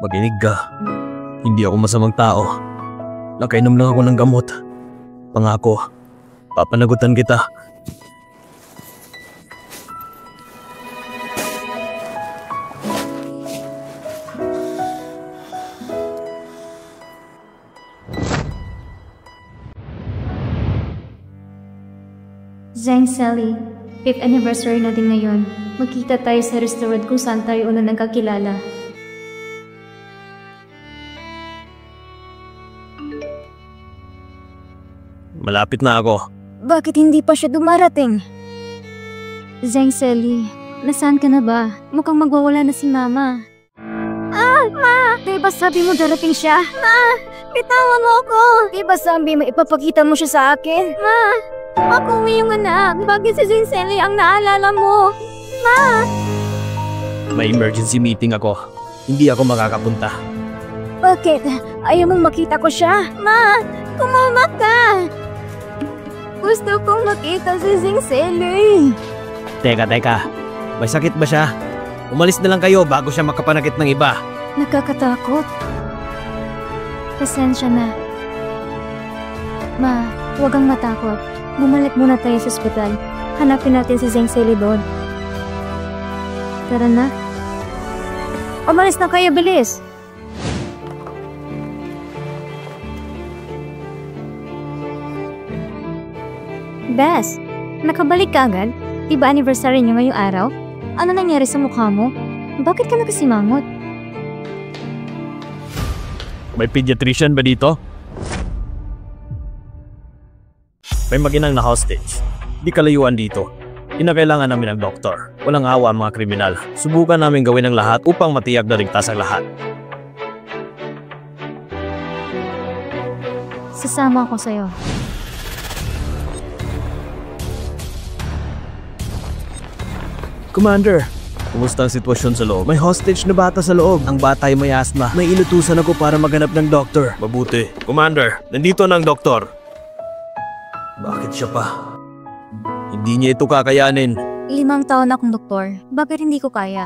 Makinig ka. Hindi ako masamang tao. Nakainom lang ako ng gamot. Pangako, papanagutan kita. Zhang Sally, 5th anniversary natin ngayon. Magkita tayo sa restaurant kung saan tayo una nagkakilala. Malapit na ako. Bakit hindi pa siya dumarating? Zhang Sally, nasaan ka na ba? Mukhang magwawala na si Mama. Ma! Diba sabi mo darating siya? Ma! Bitawan mo ako! Diba sabi mo ipapakita mo siya sa akin? Ma! Ako yung anak. Bakit si Zhang Sally ang naalala mo? Ma! May emergency meeting ako. Hindi ako makakapunta. Bakit? Ayaw mong makita ko siya? Ma! Kumama ka! Gusto kong makita si Zhang Sally. Teka. May sakit ba siya? Umalis na lang kayo bago siya makapanakit ng iba. Nakakatakot. Pasensya na. Ma, huwag kang matakot. Bumalik muna tayo sa ospital. Hanapin natin si Zhang Sally doon. Tara na. Umalis na kayo, bilis! Bes, nakabalik ka agad? Diba anniversary niyo ngayong araw? Ano nangyari sa mukha mo? Bakit ka nakasimangot? May pediatrician ba dito? May maginang na hostage. Di kalayuan dito. Kinakailangan namin ng doktor. Walang awa ang mga kriminal. Subukan namin gawin ang lahat upang matiyak na ligtas ang lahat. Sasama ako sa'yo. Commander, kumusta ang sitwasyon sa loob? May hostage na bata sa loob. Ang bata ay may asma. May inutusan ako para maghanap ng doktor. Mabuti. Commander, nandito na ang doktor. Bakit siya pa? Hindi niya ito kakayanin. 5 taon akong doktor. Bakit hindi ko kaya?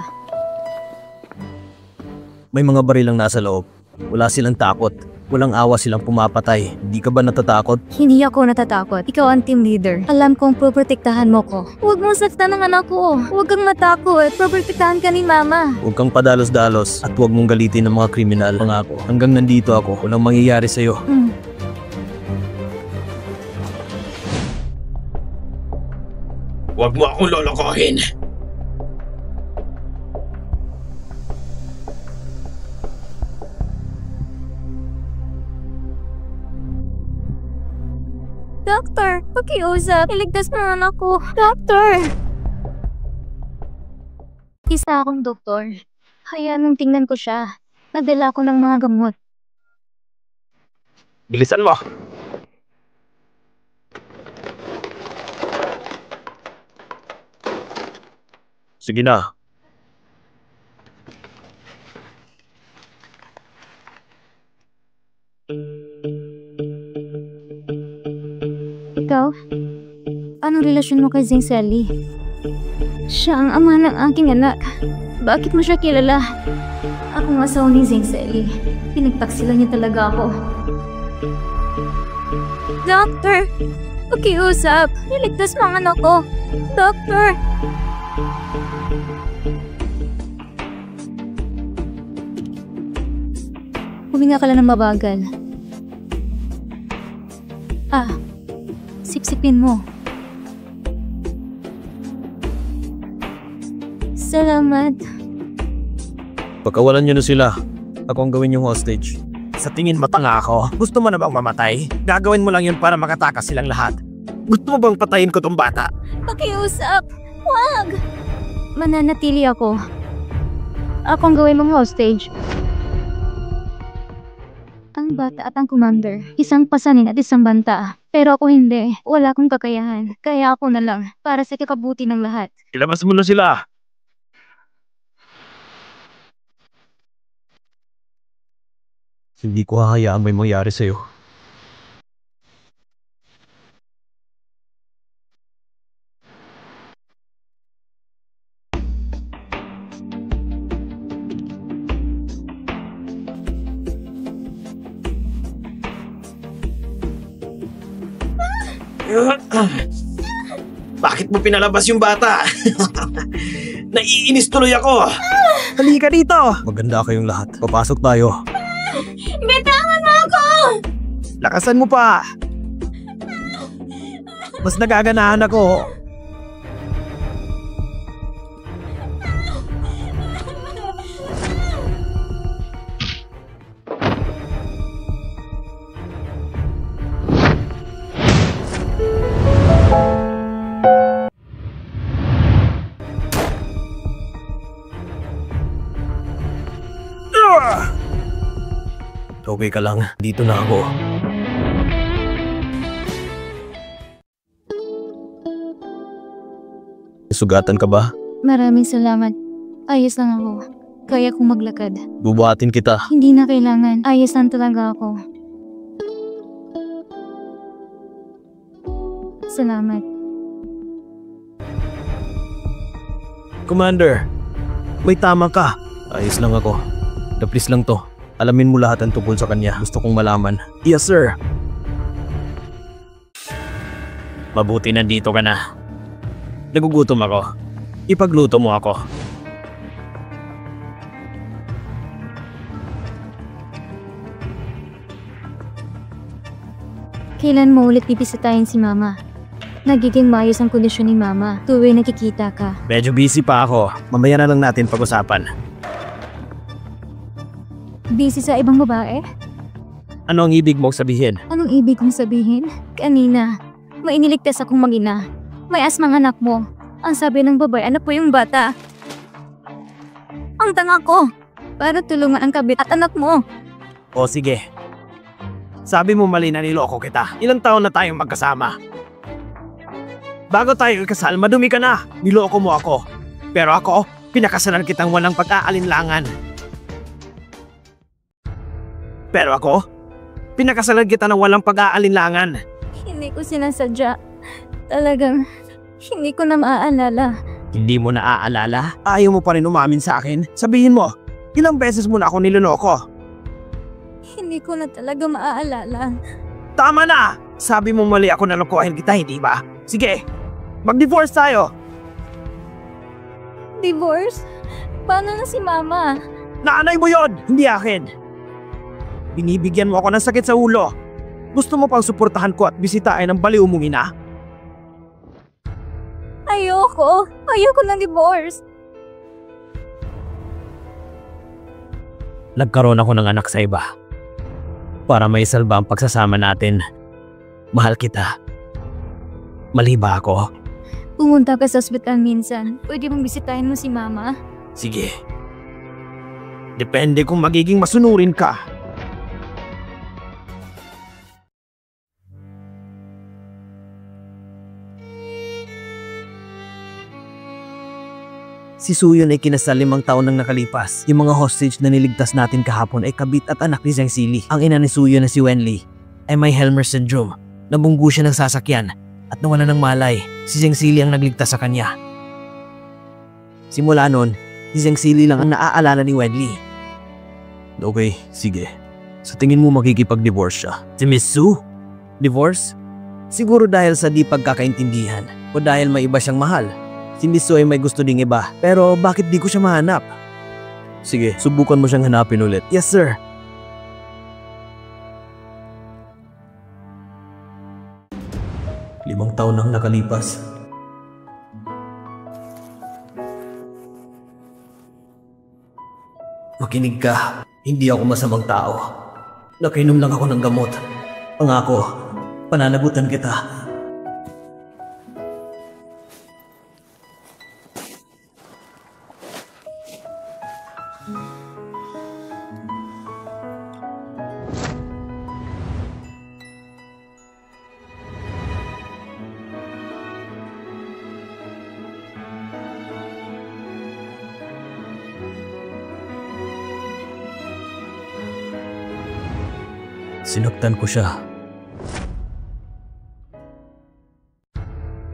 May mga baril lang nasa loob. Wala silang takot. Walang awa silang pumapatay. Hindi ka ba natatakot? Hindi ako natatakot. Ikaw ang team leader. Alam kong poprotektahan mo ko. Huwag mong saktan ang anak ko. Huwag kang matakot. Poprotektahan ka ni Mama. Huwag kang padalos-dalos at huwag mong galitin ng mga kriminal. Pangako, hanggang nandito ako, walang mangyayari sa'yo. Huwag mo akong lolokohin. Doctor, pakiusap. Iligtas mo ang anak ko. Doctor! Isa akong doktor. Hayaan mong tingnan ko siya. Nadala ko ng mga gamot. Bilisan mo! Sige na. Ikaw? Anong relasyon mo kay Zhang Sally? Siya ang ama ng aking anak. Bakit mo siya kilala? Ako ang asawa ni Zhang Sally. Pinagtaksilan niya talaga ako. Doctor! Pakiusap! Niligtas mo ang anak ko! Doctor! Huminga ka lang ng mabagal. Sipsipin mo. Salamat. Pagkawalan niyo na sila. Ako ang gawin yung hostage. Sa tingin mo tanga ako? Gusto mo na bang mamatay? Gagawin mo lang yun para makatakas silang lahat. Gusto mo bang patayin ko tong bata? Pakiusap! Wag! Mananatili ako. Ako ang gawin mong hostage. Ang bata at ang commander, isang pasanin at isang banta. Pero ako hindi. Wala akong kakayahan. Kaya ako na lang, para sa kakabuti ng lahat. Ilabas mo na sila! Hindi ko hahayaang may mangyari sa'yo. Bakit mo pinalabas yung bata? Naiinis tuloy ako. Halika dito. Maganda kayong lahat. Papasok tayo. Bitawan mo ako! Lakasan mo pa. Mas nagaganahan ako. Okay ka lang. Dito na ako. Sugatan ka ba? Maraming salamat. Ayos lang ako. Kaya kong maglakad. Bubuhatin kita. Hindi na kailangan. Ayos lang talaga ako. Salamat. Commander, may tama ka. Ayos lang ako. Please lang to. Alamin mo lahat ang tungkol sa kanya. Gusto kong malaman. Yes, sir. Mabuti nandito ka na. Nagugutom ako. Ipagluto mo ako. Kailan mo ulit bibisitahin si Mama? Nagiging maayos ang kondisyon ni Mama tuwing nakikita ka. Medyo busy pa ako. Mamaya na lang natin pag-usapan. Busy sa ibang babae? Ano ang ibig mong sabihin? Anong ibig kong sabihin? Kanina, may iniligtas akong mag-ina. May asmang anak mo. Ang sabi ng babae, anak po yung bata. Ang tanga ko. Para tulungan ang kabit at anak mo. O sige. Sabi mo mali na niloko kita. Ilang taon na tayong magkasama. Bago tayo ikasal, madumi ka na. Niloko mo ako. Pero ako, pinakasalan kitang walang pag-aalinlangan. Pero ako, pinakasalan kita ng walang pag-aalinlangan. Hindi ko sinasadya. Talagang, hindi ko na maaalala. Hindi mo naaalala? Ayaw mo pa rin umamin sa akin? Sabihin mo, ilang beses mo na ako niloloko? Hindi ko na talaga maaalala. Tama na! Sabi mo mali ako nalokohin kita, hindi ba? Sige, mag-divorce tayo! Divorce? Paano na si Mama? Nanay mo yon, hindi akin! Binibigyan mo ako ng sakit sa ulo. Gusto mo pang suportahan ko at bisitain ang baliw mong ina? Ayoko. Ayoko ng divorce. Nagkaroon ako ng anak sa iba. Para may salba ang pagsasama natin. Mahal kita. Mali ba ako? Pumunta ka sa ospital minsan. Pwede mong bisitahin mo si Mama? Sige. Depende kung magiging masunurin ka. Si Suyon ay kinasal 5 taon nang nakalipas. Yung mga hostage na niligtas natin kahapon ay kabit at anak ni Zhang Sili. Ang ina ni Suyon na si Wenli ay may Helmer syndrome. Nabunggo siya ng sasakyan at nawala ng malay. Si Zhang Sili ang nagligtas sa kanya. Simula noon, si Zhang Sili lang ang naaalala ni Wenli. Okay, sige. Sa tingin mo makikipag-divorce siya? Si Miss Su? Divorce? Siguro dahil sa di pagkakaintindihan o dahil may iba siyang mahal. Si Miss Su ay may gusto ding iba, pero bakit di ko siya mahanap? Sige, subukan mo siyang hanapin ulit. Yes, sir. Limang taon nang nakalipas. Makinig ka, hindi ako masamang tao. Nakainom lang ako ng gamot. Pangako, pananagutan kita. Sinaktan ko siya.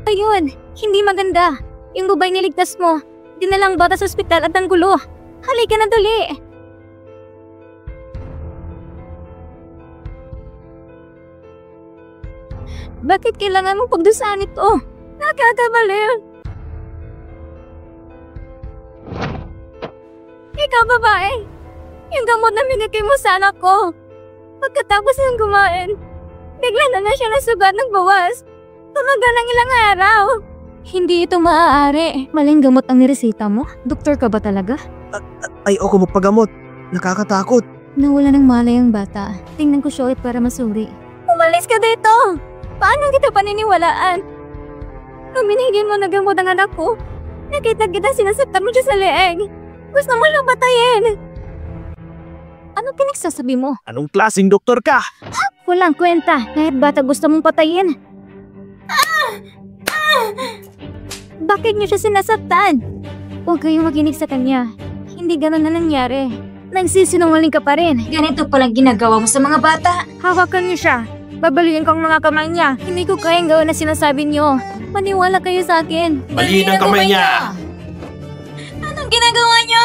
Ayun! Hindi maganda. Yung babae niligtas mo. Dinalang bata sa ospital at ang gulo. Halika na dali! Bakit kailangan mong pagdusahan ito? Nakakabaliw. Ikaw, babae. Yung gamot na binigay mo sa anak ko. Pagkatapos ng kumain, bigla na siya nasugat ng bawas. Tumagal ng ilang araw. Hindi ito maaari. Maling gamot ang niresita mo? Doktor ka ba talaga? Ayoko magpagamot. Nakakatakot. Nawala ng malay ang bata. Tingnan ko siya ulit para masuri. Umalis ka dito! Paano kita paniniwalaan? Nung binigyan mo na gamot ang anak ko, nakita kita sinasaktan mo siya sa leeg. Gusto mo lang patayin. Ano pinagsasabi mo? Anong klaseng doktor ka? Walang kwenta. Kahit bata gusto mong patayin. Bakit niyo siya sinasaktan? Huwag kayong makinig sa kanya. Hindi ganun na nangyari. Nagsisinungaling ka pa rin. Ganito palang ginagawa mo sa mga bata. Hawakan niyo siya. Babaliin ko ang mga kamay niya. Hindi ko kayang gawin na sinasabi niyo. Maniwala kayo sa akin. Baliin ang kamay niya! Anong ginagawa niyo?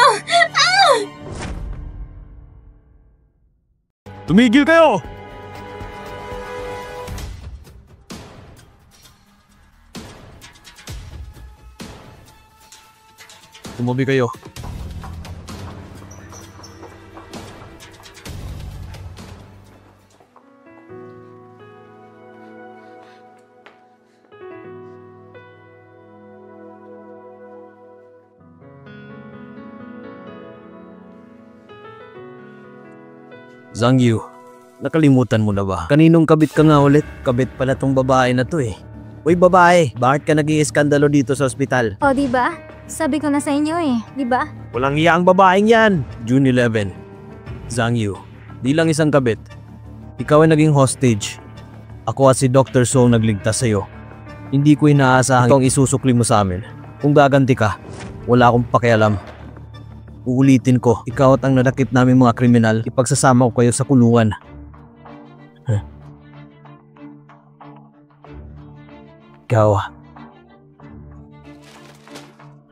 Tumigil kayo! Tumabi kayo. Zhangyu, nakalimutan mo na ba? Kaninong kabit ka nga ulit? Kabit pala tong babae na to eh. Uy babae, bakit ka nag-iiskandalo dito sa ospital? O diba? Sabi ko na sa inyo eh, diba? Walang iya ang babaeng yan. June 11. Zhangyu, di lang isang kabit. Ikaw ay naging hostage. Ako at si Dr. So ang nagligtas sa'yo. Hindi ko inaasahan ito ang isusukli mo sa amin. Kung gaganti ka, wala akong pakialam. Uulitin ko, ikaw at ang nadakip namin mga kriminal, ipagsasama ko kayo sa kulungan. Ikaw.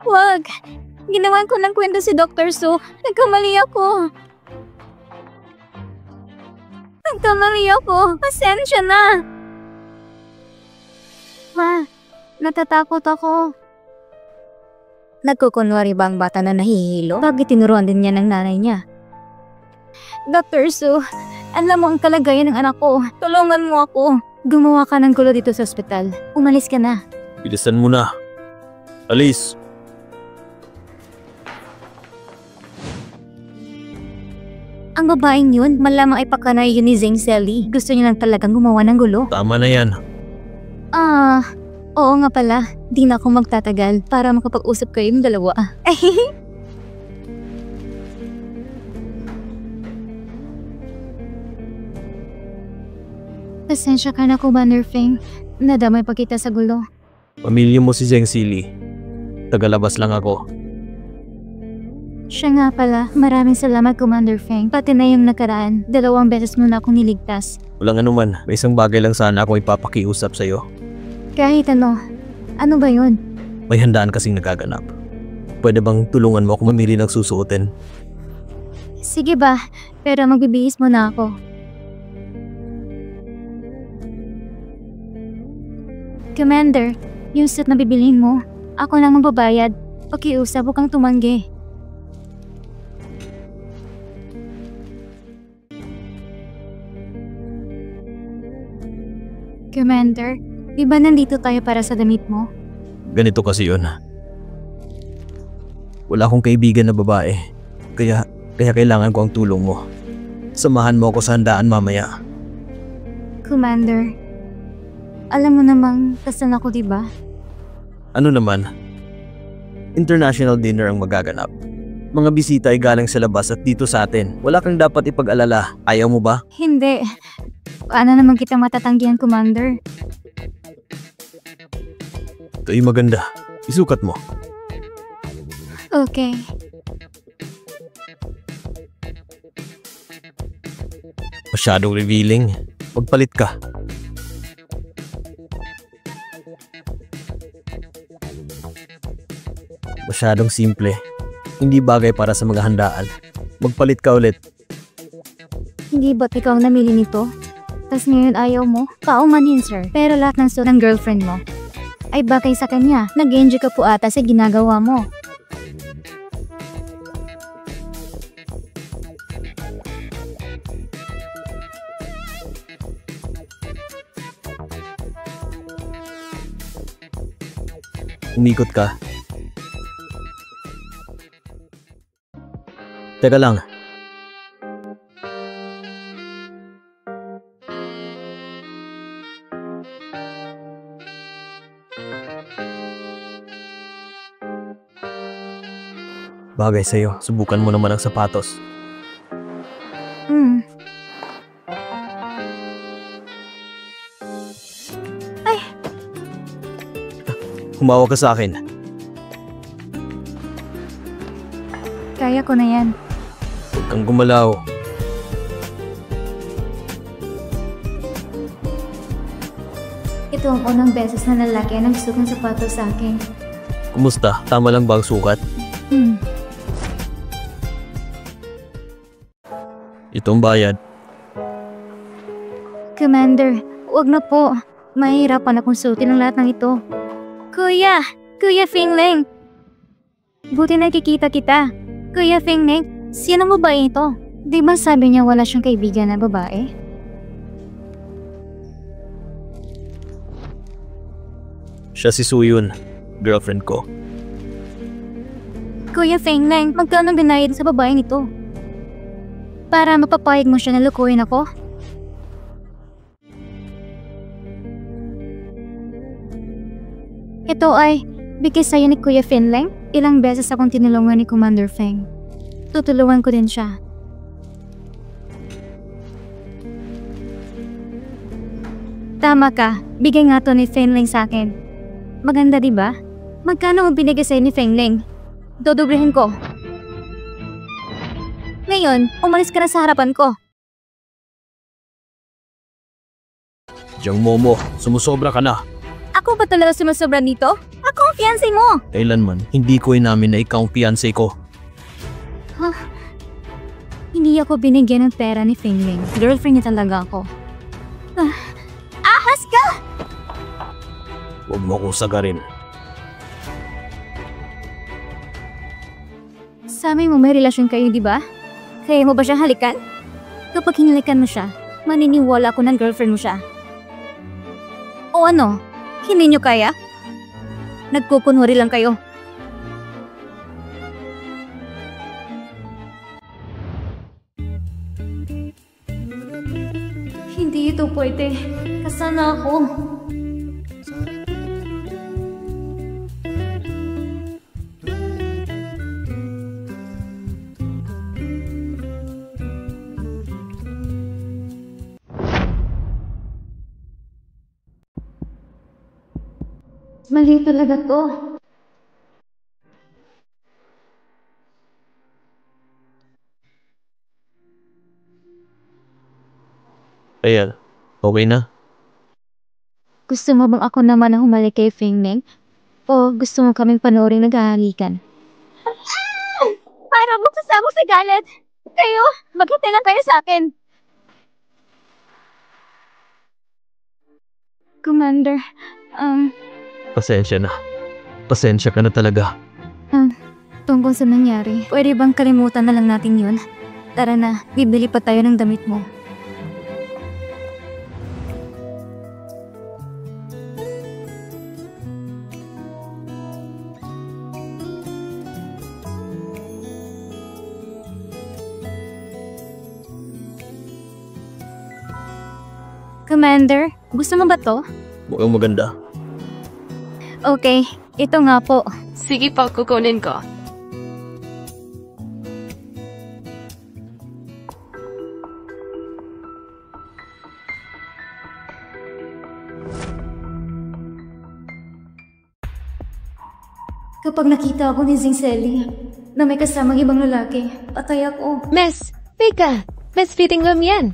Wag! Ginawan ko ng kwento si Dr. So. Nagkamali ako. Pasensya na. Ma, natatakot ako. Nagkukunwari ba ang bata na nahihilo? Bakit tinuruan din niya ng nanay niya? Dr. Su, alam mo ang kalagayan ng anak ko. Tulungan mo ako. Gumawa ka ng gulo dito sa ospital. Umalis ka na. Bilisan mo na. Alis. Ang babaeng yun, malamang ay pakanay yun ni Zheng Selly. Gusto niya lang talagang gumawa ng gulo. Tama na yan. Oo nga pala. Di na ako magtatagal para makapag-usap kayong dalawa. Pasensya ka na, Commander Feng. Nadamay pa kita sa gulo. Pamilya mo si Zheng Sili. Tagalabas lang ako. Siya nga pala, maraming salamat, Commander Feng. Pati na yung nakaraan, 2 beses mo na akong niligtas. Walang anuman. May isang bagay lang sana akong ipapakiusap sa'yo. Kahit ano ba yun? May handaan kasing nagaganap. Pwede bang tulungan mo ako mamili ng susuotin? Sige ba, pero magbibihis mo na ako. Commander, yung suit na bibilhin mo, ako nang magbabayad. Pakiusap, huwag kang tumanggi. Commander, di ba nandito tayo para sa damit mo? Ganito kasi yun. Wala akong kaibigan na babae. Kaya kailangan ko ang tulong mo. Samahan mo ako sa handaan mamaya. Commander, alam mo namang kasal ako, di ba? Ano naman? International dinner ang magaganap. Mga bisita ay galing sa labas at dito sa atin. Wala kang dapat ipag-alala. Ayaw mo ba? Hindi. Paano naman kita matatanggihan, Commander? Ito'y maganda. Isukat mo. Okay. Masyadong revealing. Magpalit ka. Masyadong simple. Hindi bagay para sa mga handaan. Magpalit ka ulit. Hindi ba't ikaw ang namili nito? Tas ngayon ayaw mo? Paumanin, sir. Pero lahat ng suot ng girlfriend mo ay bagay sa kanya. Nag-enjoy ka po ata sa ginagawa mo. Umikot ka. Teka lang. Bagay sa'yo. Subukan mo naman ang sapatos. Ay! Humawak ka sa akin. Kaya ko na yan. Huwag kang gumalaw. Ito ang unang beses na lalaki ang nagsuot ng sapatos sa akin. Kumusta? Tama lang ba ang sukat? Itong bayad. Commander, wag na po. Mahihirapan akong suotin ang lahat ng ito. Kuya! Kuya Fingling! Buti nakikita kita. Kuya Fingling, sino mo ba ito? Di ba sabi niya wala siyang kaibigan na babae? Siya si Suyun, girlfriend ko. Kuya Fingling, magkano binayad sa babaeng ito? Para mapapayag mo siya na lukuhin ako? Ito ay bigay sa'yo ni Kuya Finleng. Ilang beses akong tinulungan ni Commander Feng. Tutulungan ko din siya. Tama ka. Bigay nga to ni Finleng sa akin. Maganda diba? Magkano ang binigay sa'yo ni Finleng? Dodoblehin ko. Ngayon, umalis ka na sa harapan ko. Diyang Momo, sumusobra ka na. Ako ba talaga sumusobra dito? Ako ang fiancé mo! Kailanman, hindi ko inamin na ikaw ang fiancé ko. Hindi ako binigyan ng pera ni Fingling. Girlfriend niya talaga ako. Ahas ka! Huwag mo akong sagarin. Sabi mo may relasyon kayo, di ba? Kaya mo ba siya halikan? Kapag hinalikan mo siya, maniniwala ako ng girlfriend mo siya. O ano? Hindi nyo kaya? Nagkukunwari lang kayo. Hindi ito pwede. Kasana ako. Mali talaga to. Ayan, okay na? Gusto mo bang ako naman ang humalik kay Fingling? O gusto mo kaming panoorin naghahalikan? Para mo kasama sa galit! Kayo, maghintay lang kayo sa akin! Commander, Pasensya na. Pasensya ka na talaga. tungkol sa nangyari, pwede bang kalimutan na lang natin yun? Tara na, bibili pa tayo ng damit mo. Commander, gusto mo ba to? Mukhang maganda. Okay, ito nga po. Sige po, kukunin ko. Kapag nakita ako ni Zingselli na may kasamang ibang lalaki, patay ako. Miss, Pika, Miss fitting room yan.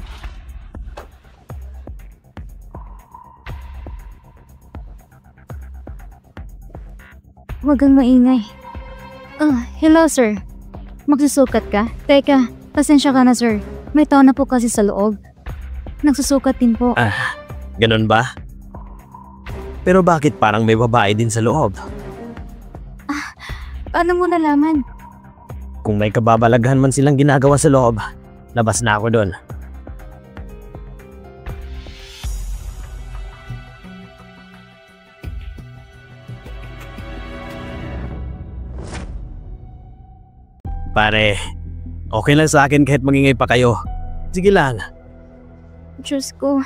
Huwag kang maingay. Hello sir. Magsusukat ka? Teka, pasensya ka na sir. May tao na po kasi sa loob. Nagsusukat din po. Ganun ba? Pero bakit parang may babae din sa loob? Paano mo nalaman? Kung may kababalaghan man silang ginagawa sa loob, labas na ako doon. Pare, okay lang sa akin kahit mangingay pa kayo. Sige lang. Diyos ko,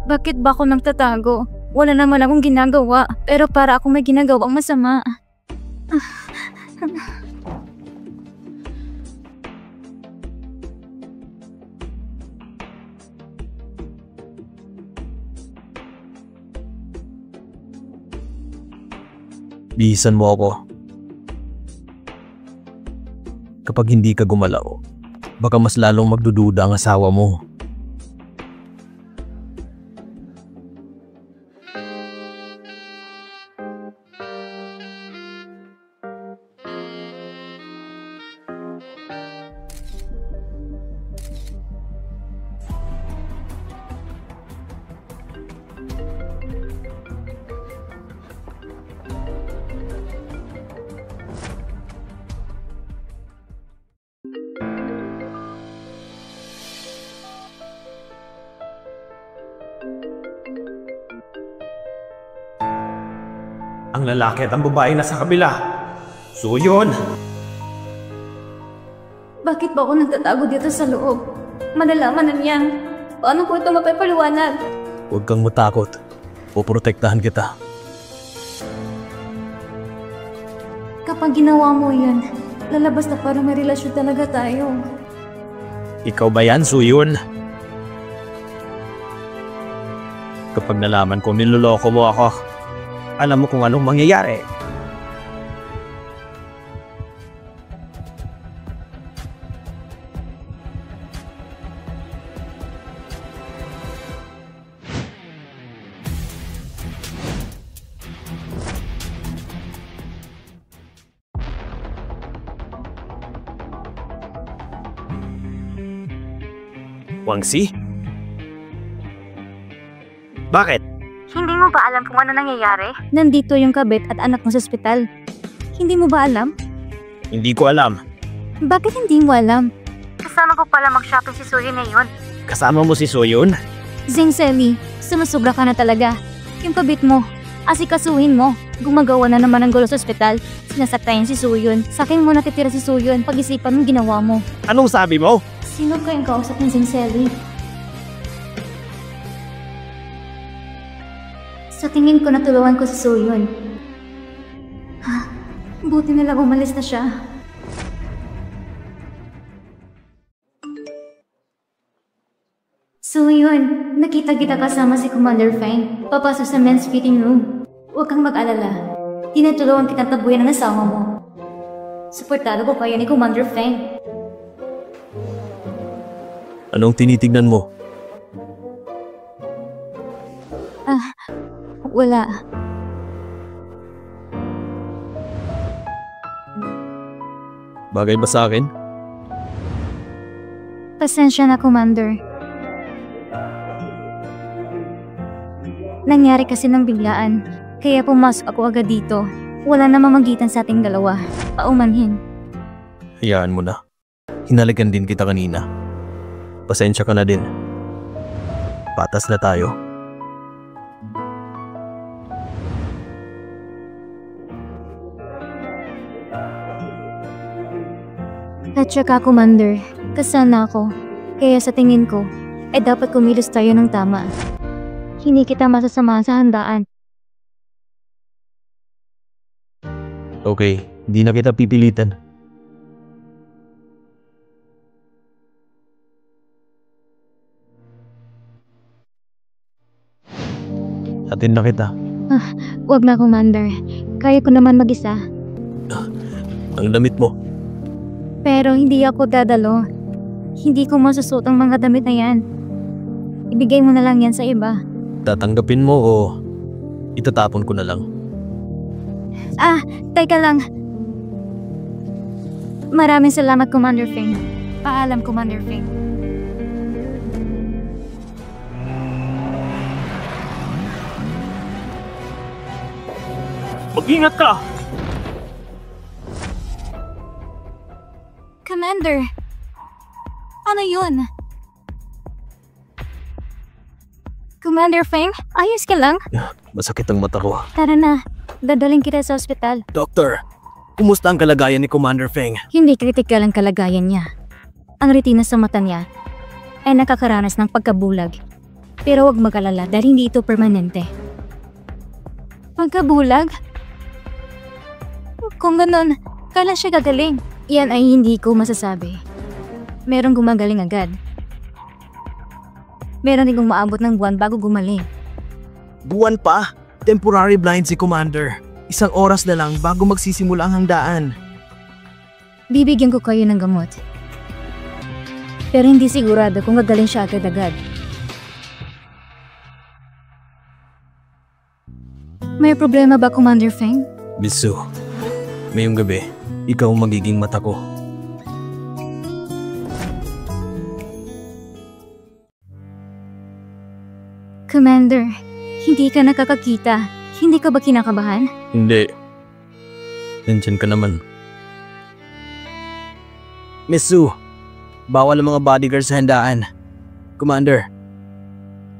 bakit ba ako nagtatago? Wala naman akong ginagawa, pero para akong may ginagawang masama. Bihisan mo ako. Kapag hindi ka gumalaw, baka mas lalong magdududa ang asawa mo. Ang lalaki at ang babae nasa kabila. So yun. Bakit ba ako nagtatago dito sa loob? Malalaman na niyan. Paano ko ito mapapaliwanag? Huwag kang matakot. Puprotektahan kita. Kapag ginawa mo yan, lalabas na parang may relasyon talaga tayo. Ikaw ba yan, Suyun? Kapag nalaman ko niloloko mo ako, alam mo kung anong mangyayari. Wangsi? Bakit? Hindi mo ba alam kung ano nangyayari? Nandito yung kabit at anak mo sa ospital. Hindi mo ba alam? Hindi ko alam. Bakit hindi mo alam? Kasama ko pala mag-shopping si Suyun ngayon. Kasama mo si Suyun? Zeng Selly, sumusubra ka na talaga. Yung kabit mo, asikasuhin mo. Gumagawa na naman ng gulo sa ospital. Sinasaktayan si Suyun. Sa akin mo natitira si Suyun. Pag-isipan mo ginawa mo. Anong sabi mo? Sino kayong kausap ng Zeng Selly? Sa tingin ko natulungan ko si Suyun. Buti na lang umalis na siya. Suyun, nakita kita kasama si Commander Fang. Papasok sa men's fitting room. Huwag kang mag-alala. Tinutulungan kitang tabuyan ang asawa mo. Suportado ko kayo ni Commander Fang. Anong tinitignan mo? Wala. Bagay ba sa akin? Pasensya na, Commander. Nangyari kasi ng biglaan, kaya pumasok ako agad dito. Wala na mamagitan sa ating dalawa. Paumanhin. Hayaan mo na. Hinalikan din kita kanina. Pasensya ka na din. Patas na tayo. At saka, Commander, kasana ako. Kaya sa tingin ko, dapat kumilos tayo ng tama. Hindi kita masasama sa handaan. Okay, hindi na kita pipilitan. Atin na kita. Wag na, Commander. Kaya ko naman mag-isa. Ang damit mo. Pero hindi ako dadalo. Hindi ko masusuot ang mga damit na yan. Ibigay mo na lang yan sa iba. Tatanggapin mo o itatapon ko na lang? Teka lang. Maraming salamat, Commander Fang. Paalam, Commander Fang. Mag-ingat ka! Commander! Ano yun? Commander Feng, ayos ka lang? Masakit ang mata ko. Tara na, dadaling kita sa ospital. Doctor, kumusta ang kalagayan ni Commander Feng? Hindi kritikal ang kalagayan niya. Ang retina sa mata niya ay nakakaranas ng pagkabulag. Pero huwag mag-alala dahil hindi ito permanente. Pagkabulag? Kung ganun, kailan siya gagaling? Yan ay hindi ko masasabi. Merong gumagaling agad. Meron din umaabot ng buwan bago gumaling. Buwan pa? Temporary blind si Commander. 1 oras na lang bago magsisimula ang handaan. Bibigyan ko kayo ng gamot. Pero hindi sigurado kung gagaling siya agad-agad. May problema ba, Commander Feng? Bisu, ngayong gabi, ikaw ang magiging mata ko. Commander, hindi ka nakakakita. Hindi ka ba kinakabahan? Hindi. Nandiyan ka naman. Miss Su, bawal ang mga bodyguard sa handaan. Commander,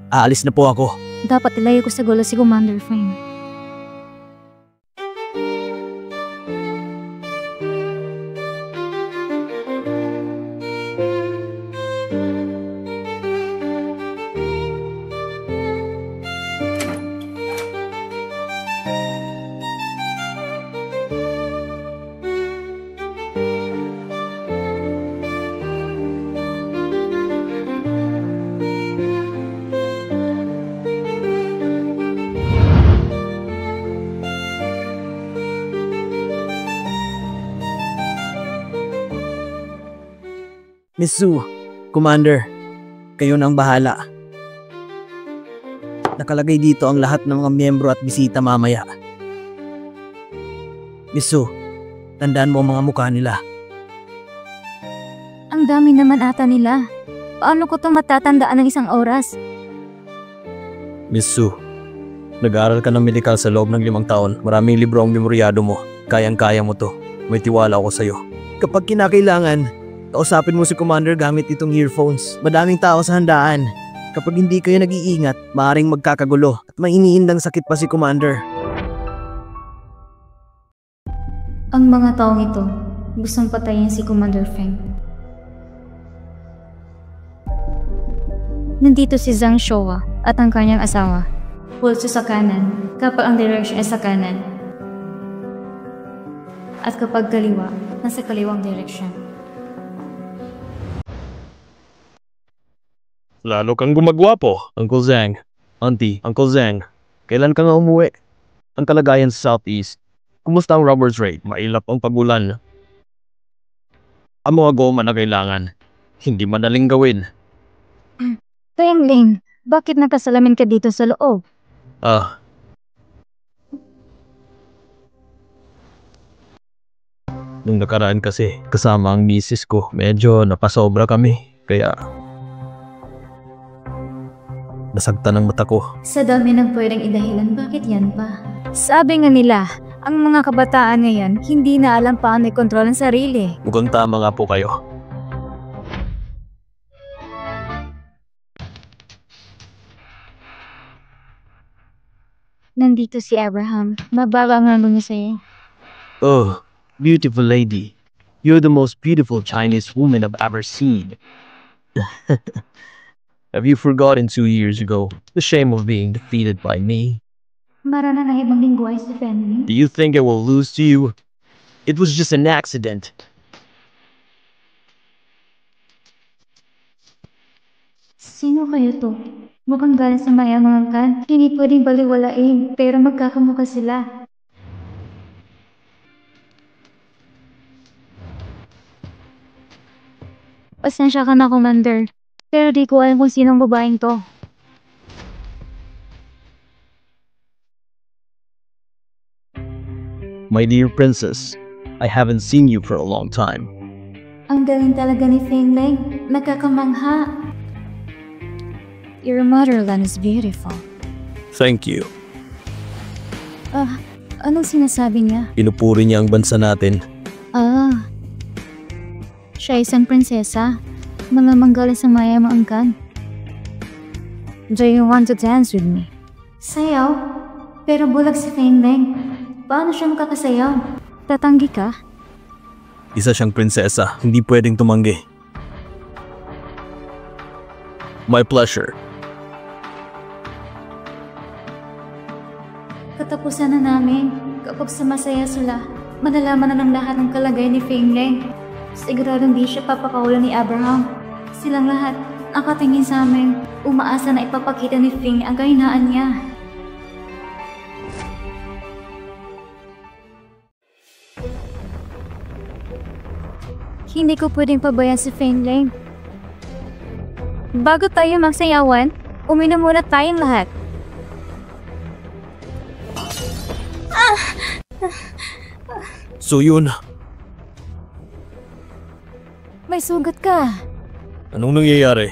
aalis na po ako. Dapat ilayo ko sa gulo si Commander Feng. Miss Su, Commander, kayo na ang bahala. Nakalagay dito ang lahat ng mga miyembro at bisita mamaya. Miss Su, tandaan mo ang mga mukha nila. Ang dami naman ata nila. Paano ko ito matatandaan ng 1 oras? Miss Su, nag-aaral ka ng medikal sa loob ng 5 taon. Maraming libro ang memoryado mo. Kayang-kaya mo to. May tiwala ako sa'yo. Kapag kinakailangan, kausapin mo si Commander gamit itong earphones. Madaming tao sa handaan. Kapag hindi kayo nag-iingat, maaaring magkakagulo at may iniindang sakit pa si Commander. Ang mga taong ito, gustong patayin si Commander Feng. Nandito si Zhang Showa at ang kanyang asawa. Pulso sa kanan kapag ang direction ay sa kanan. At kapag kaliwa, nasa kaliwang direction. Lalo kang gumagwapo, Uncle Zhang. Auntie, Uncle Zhang, kailan ka nga umuwi? Ang kalagayan sa Southeast. Kumusta ang robbers rate? Mailap ang pagulan. Ang mga goma na kailangan. Hindi madaling gawin. Ling, bakit nakasalamin ka dito sa loob? Nung nakaraan kasi, kasama ang misis ko, medyo napasobra kami. Kaya nasagtan ang mata ko. Sa dami ng pwedeng idahilan, bakit yan pa? Sabi nga nila, ang mga kabataan ngayon hindi na alam paano i-control ang sarili. Mukhang tama nga po kayo. Nandito si Abraham. Mababa ang ano niya sa'yo. Oh, beautiful lady. You're the most beautiful Chinese woman I've ever seen. Have you forgotten 2 years ago the shame of being defeated by me? Marana na ibang linggo ay si Fanny. Do you think I will lose to you? It was just an accident. Sino kayo to? Mukhang galing sa mayamangan kan. Hindi pwedeng baliwalain, pero magkakamukha sila. Pasensya ka na, Commander. Pero di ko alam kung sinong babaeng to. My dear princess, I haven't seen you for a long time. Ang galing talaga ni Feng Leng. Nagkakamangha. Your motherland is beautiful. Thank you. Anong sinasabi niya? Pinupuri niya ang bansa natin. Ah, siya isang prinsesa. Mga manggaling sa maya maangkan. Do you want to dance with me? Sayaw? Pero bulag si Feng Leng. Paano siya makakasayaw? Tatanggi ka? Isa siyang prinsesa, hindi pwedeng tumanggi. My pleasure. Katapusan na namin. Kapag sumasaya sila, malalaman na ng lahat ng kalagay ni Feng Leng. Siguradong di siya papakawalan ni Abraham. Silang lahat nakatingin sa amin. Umaasa na ipapakita ni Feng ang kahinaan niya. Hindi ko pwedeng pabayaan si Feng Leng. Bago tayo magsayawan, uminom muna tayong lahat. So yun, May sugat ka. anong nangyayari?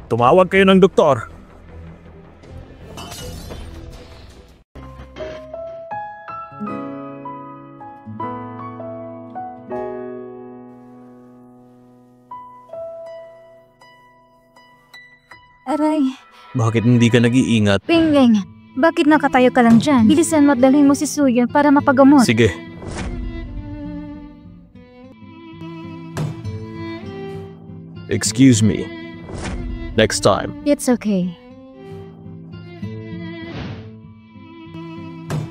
Tumawag kayo ng doktor. Aray, Bakit hindi ka nag-iingat? Feng Leng, bakit nakatayo ka lang dyan? Bilisan mo at dalhin mo si Suyon para mapagamot. Sige. Excuse me. Next time. It's okay.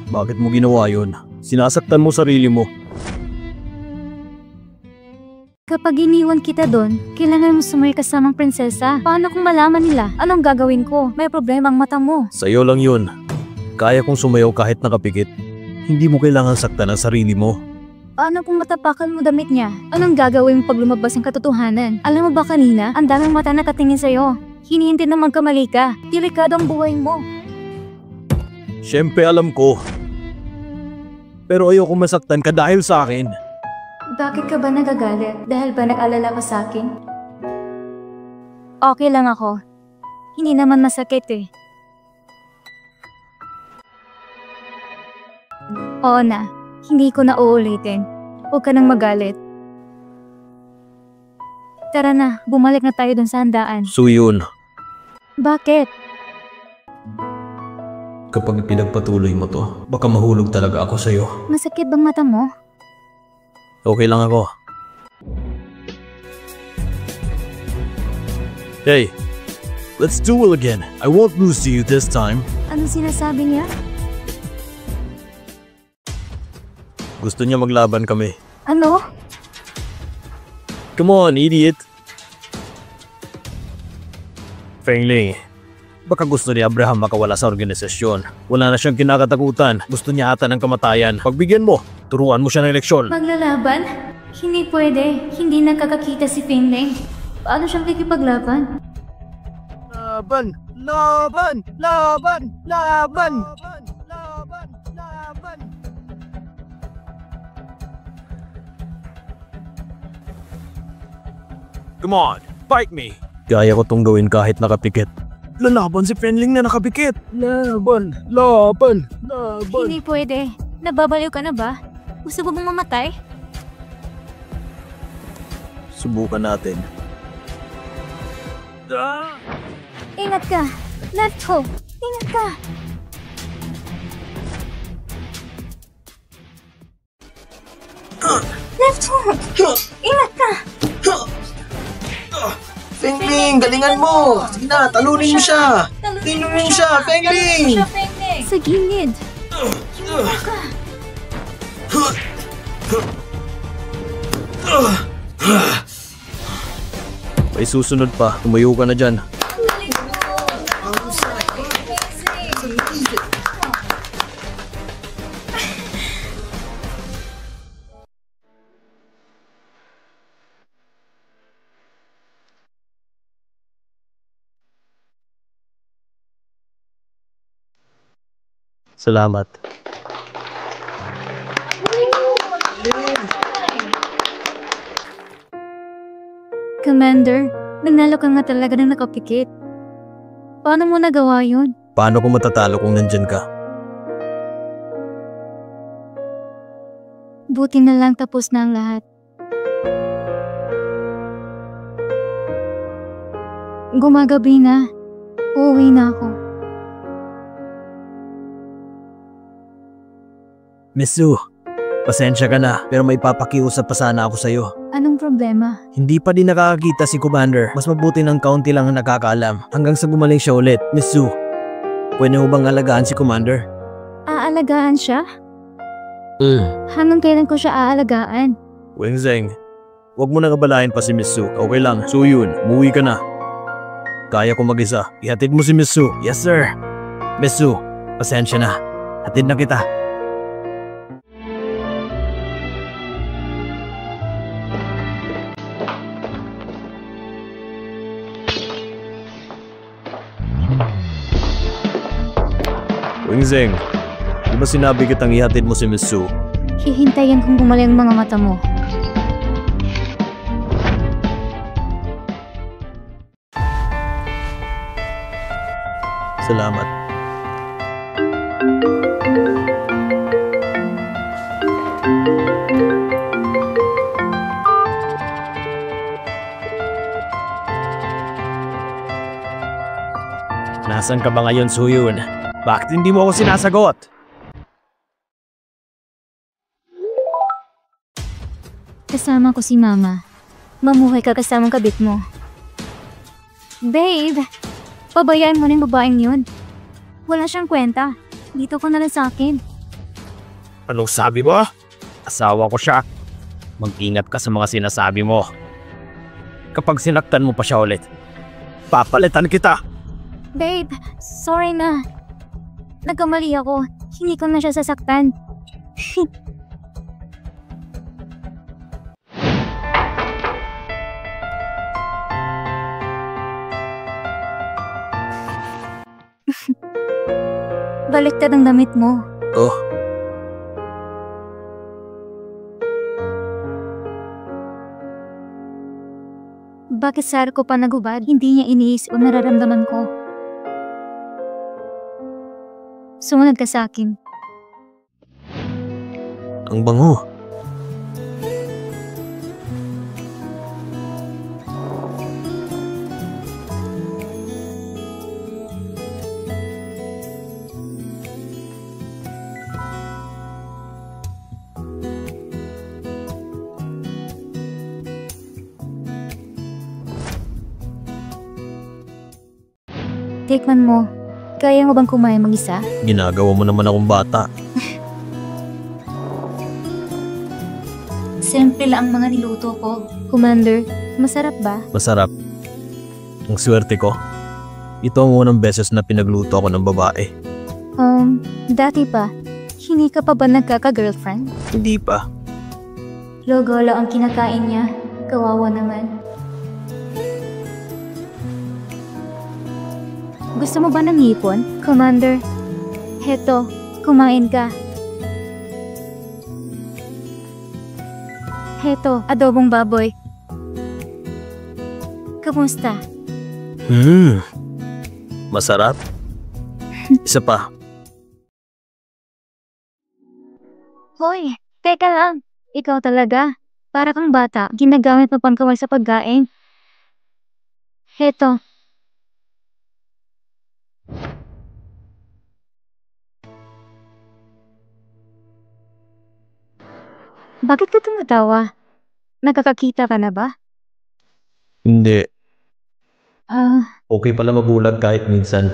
Bakit mo ginawa yun? Sinasaktan mo sarili mo. Kapag iniwan kita doon, kailangan mo sumay kasamang prinsesa. Paano kung malaman nila? Anong gagawin ko? May problema ang mata mo. Sa'yo lang yun. Kaya kong sumayaw kahit nakapikit. Hindi mo kailangan saktan ang sarili mo. Paano kung matapakan mo damit niya? Anong gagawin mo pag lumabas ang katotohanan? Alam mo ba kanina, ang daming mata nakatingin sa'yo. Hinihintay na magkamali ka. Delikado ang buhay mo. Siyempre alam ko. Pero ayoko masaktan ka dahil sa akin. Bakit ka ba nagagalit? Dahil ba nag-alala ka sa akin? Okay lang ako. Hindi naman masakit eh. Oo na, hindi ko na uulitin. Huwag ka nang magalit. Tara na, bumalik na tayo dun sa handaan. So yun, Bakit? kapag pinagpatuloy mo to, baka mahulog talaga ako sa'yo. Masakit bang mata mo? Okay lang ako. Hey, let's duel again. I won't lose to you this time. Ano sinasabi niya? Gusto niya maglaban kami. Ano? Come on, idiot. Feng Leng, baka gusto ni Abraham makawala sa organisasyon. Wala na siyang kinakatakutan. Gusto niya ata ng kamatayan. Pagbigyan mo, turuan mo siya ng leksyon. Maglalaban? Hindi pwede. Hindi nakakakita si Feng Leng. Paano siyang kikipaglaban? Laban! Laban! Laban! Laban! Laban! Laban! Come on, fight me! Kaya ko tong gawin kahit nakapikit. Lalaban si Feng Leng na nakapikit! Laban! Laban! Laban! Hindi pwede. Nababaliw ka na ba? Gusto mo bang mamatay? Subukan natin. Ingat ka! Left hook! Ingat ka! Left hook! Ingat ka! Feng Leng, galingan mo! Sige na, talunin mo siya! Talunin mo siya, Feng Leng! Sa gilid! May susunod pa. Tumayo ka na dyan. Salamat. Commander, nanalo ka nga talaga ng nakapikit. Paano mo nagawa yun? Paano ko matatalo kung nandyan ka? Buti na lang tapos na ang lahat. Gumagabi na. Uuwi na ako. Miss Sue, pasensya ka na pero may papakiusap pa sana ako sa'yo. Anong problema? Hindi pa din nakakakita si Commander. Mas mabuti ng kaunti lang ang nakakaalam hanggang sa gumaling siya ulit. Miss Sue, pwede mo bang alagaan si Commander? Aalagaan siya? Hanggang kailan ko siya aalagaan? Wengzeng, huwag mo nang abalahin pa si Miss Sue. Okay lang, Suyun, umuwi ka na. Kaya ko mag-isa. Ihatid mo si Miss Sue. Yes sir. Miss Sue, pasensya na. Hatid na kita. Wengzeng, di ba sinabi kitang ihatid mo si Miss Sue? Hihintayin kong gumaling ang mga mata mo. Salamat. Nasaan ka ba ngayon, Suyun? Bakit hindi mo ako sinasagot? Kasama ko si Mama. Mamuhay ka kasamang kabit mo. Babe, pabayaan mo na yung babaeng yun. Wala siyang kwenta. Dito ko na lang sa akin. Anong sabi mo? Asawa ko siya. Mag-ingat ka sa mga sinasabi mo. Kapag sinaktan mo pa siya ulit, papalitan kita. Babe, sorry na. Nagkamali ako. Hindi ko na siya sasaktan. Baliktad ang damit mo. Oh, Bakit Sarah ko pa nagubad? Hindi niya iniisip o nararamdaman ko. Sumunod ka sa akin. ang bango. Tikman mo. Kaya mo bang kumain mag-isa? Ginagawa mo naman akong bata. Simple lang ang mga niluto ko. Commander, masarap ba? Masarap. Ang swerte ko. Ito ang unang beses na pinagluto ako ng babae. Dati pa. Hindi ka pa ba nagkaka-girlfriend? Hindi pa. Logolo ang kinakain niya. Kawawa naman. Gusto mo ba ng hipon? Commander, heto, kumain ka. Heto, adobong baboy. Kamusta? Masarap. Isa pa. Hoy, teka lang. Ikaw talaga. Para kang bata, ginagamit mo pang kawal sa pagkain. Heto. Bakit ka tumatawa? Nakakakita ka na ba? Hindi. Okay pala mabulag kahit minsan.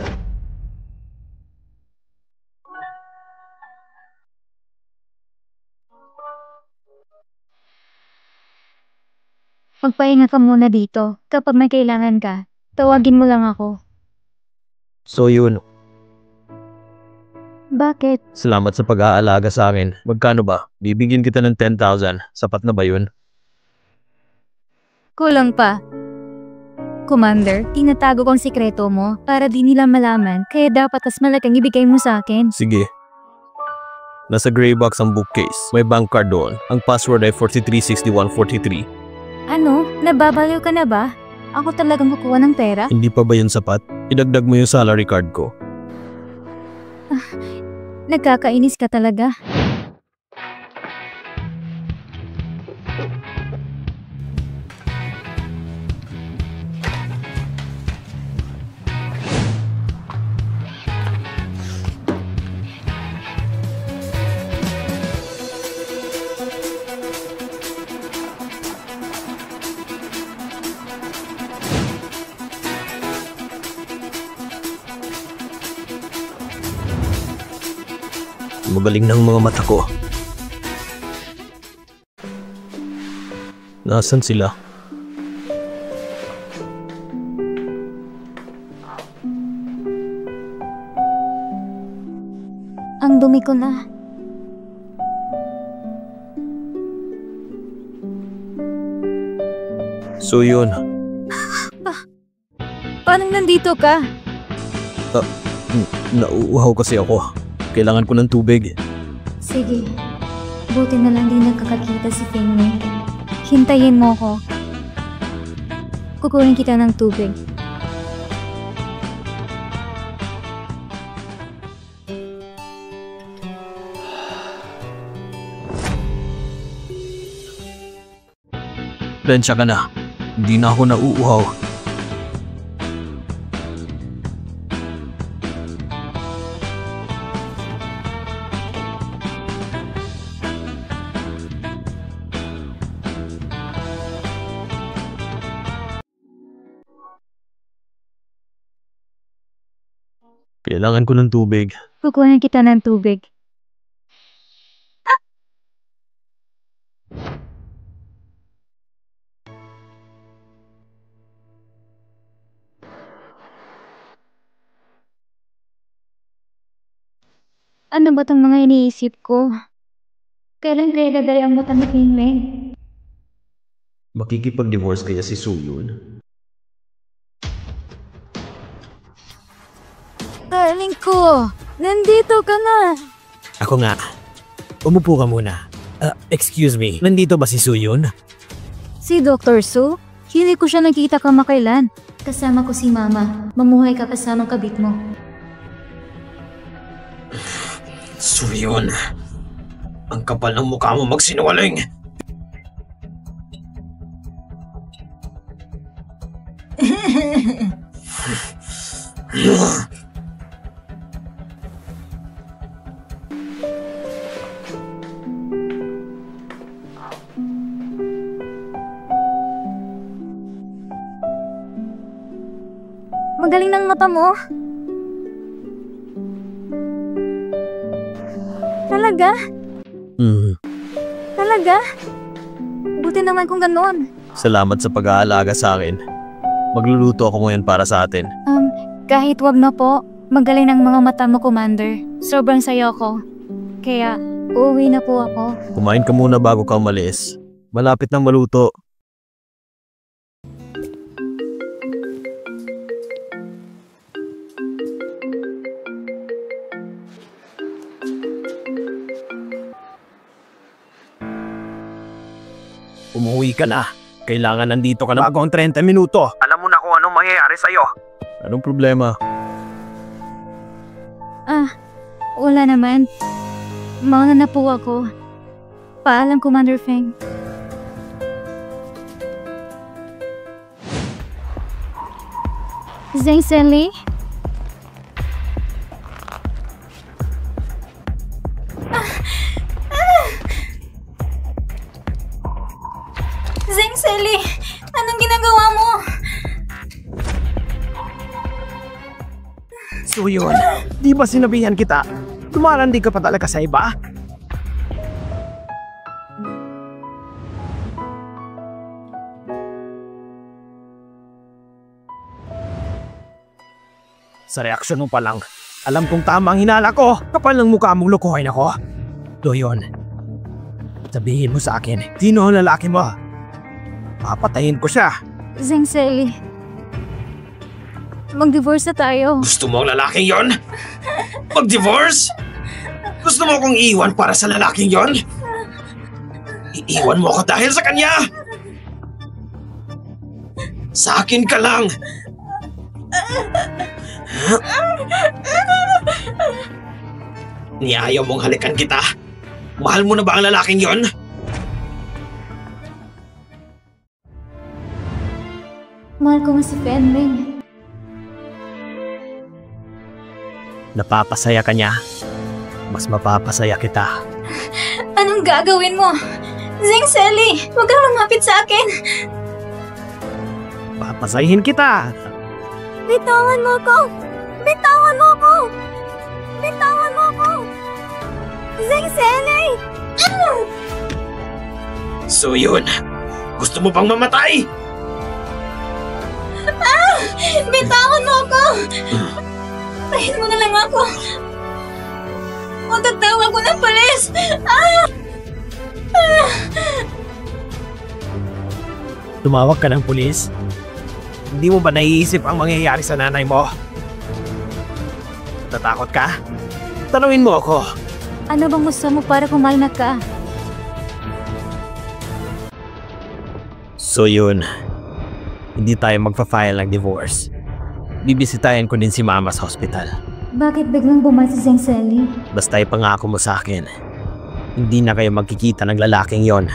Magpahinga ka muna dito. Kapag may kailangan ka, tawagin mo lang ako. So yun, Bakit? salamat sa pag-aalaga sa akin. Magkano ba? Bibigyan kita ng 10,000. Sapat na ba yun? Kulang pa. Commander, tinatago kong sikreto mo para di nila malaman, kaya dapat mas malaking ibigay mo sa akin. Sige. Nasa gray box ang bookcase. May bank card doon. Ang password ay 436143. Ano? Nababaliw ka na ba? Ako talagang kukuha ng pera? Hindi pa ba yun sapat? Idagdag mo yung salary card ko. Nagkakainis ka talaga. Magaling ng mga mata ko. Nasaan sila? Ang dumi ko na. So yun, Paano nandito ka? nauuhaw kasi ako. Kailangan ko ng tubig. Sige. Buti na lang di nagkakakita si Fengming. Hintayin mo ko. Kukunin kita ng tubig. Lensya ka na. Hindi na ako nauuhaw. Kailangan ko ng tubig. Kukunin kita ng tubig. Ano ba itong mga iniisip ko? Kailan regadari ang mata ni Fengming? Makikipag-divorce kaya si Suyun? Darling ko! Nandito ka na! Ako nga. Umupo ka muna. Excuse me, nandito ba si Suyun? Si Dr. Su? Hindi ko siya nakita kamakailan. Kasama ko si Mama. Mamuhay ka kasamang kabit mo. Suyun. Ang kapal ng mukha mo magsinungaling. Magaling ng mata mo. Talaga? Talaga? Buti naman kung ganon. Salamat sa pag-aalaga sa akin. Magluluto ako ngayon para sa atin. Kahit wag na po, magaling ng mga mata mo, Commander. Sobrang sayo ko. Kaya, uuwi na po ako. Kumain ka muna bago ka umalis. Malapit nang maluto. Umuwi ka na. Kailangan nandito ka na bago ang 30 minuto. Alam mo na kung anong mangyayari sa'yo. Anong problema? Wala naman. Mauna na po ako. Paalam, Commander Feng. Zheng Zhenli? Zheng Zhenli! Anong ginagawa mo? Suyun, di ba sinabihan kita? Tumarandi ka pa talaga sa iba? Sa reaksyon mo pa lang, alam kong tama ang hinala ko. Kapal ng mukha mong lukuhin ako. Doyon, sabihin mo sa akin, sino ang lalaki mo? Papatayin ko siya. Zheng Zhenli. Mag-divorce na tayo. Gusto mo ang lalaking yon? Mag-divorce? Gusto mo akong iiwan para sa lalaking yon? Iiwan mo ako dahil sa kanya? Sa akin ka lang. Niyayaw mong halikan kita? Mahal mo na ba ang lalaking yon? Mahal ko nga si Fengming. Napapasaya ka niya? Mas mapapasaya kita. Anong gagawin mo? Zheng Zhenli, huwag kang lumapit sa akin. Papasayin kita. Bitawan mo ko! Bitawan mo ko! Bitawan mo ko! Zeng Selly! So yun, gusto mo bang mamatay? Bitawan mo ako! Tahin mo na lang ako! O tatawag ko ng pulis! Tumawag ka ng pulis? Hindi mo ba naiisip ang mangyayari sa nanay mo? Natatakot ka? Tanungin mo ako. Ano bang gusto mo para kumalma ka? So yun, hindi tayo magpa-file ng divorce. Bibisitahin ko din si Mama sa hospital. Bakit biglang bumalik si Zeng Selly? Basta ipangako mo sa akin, hindi na kayo magkikita ng lalaking yon.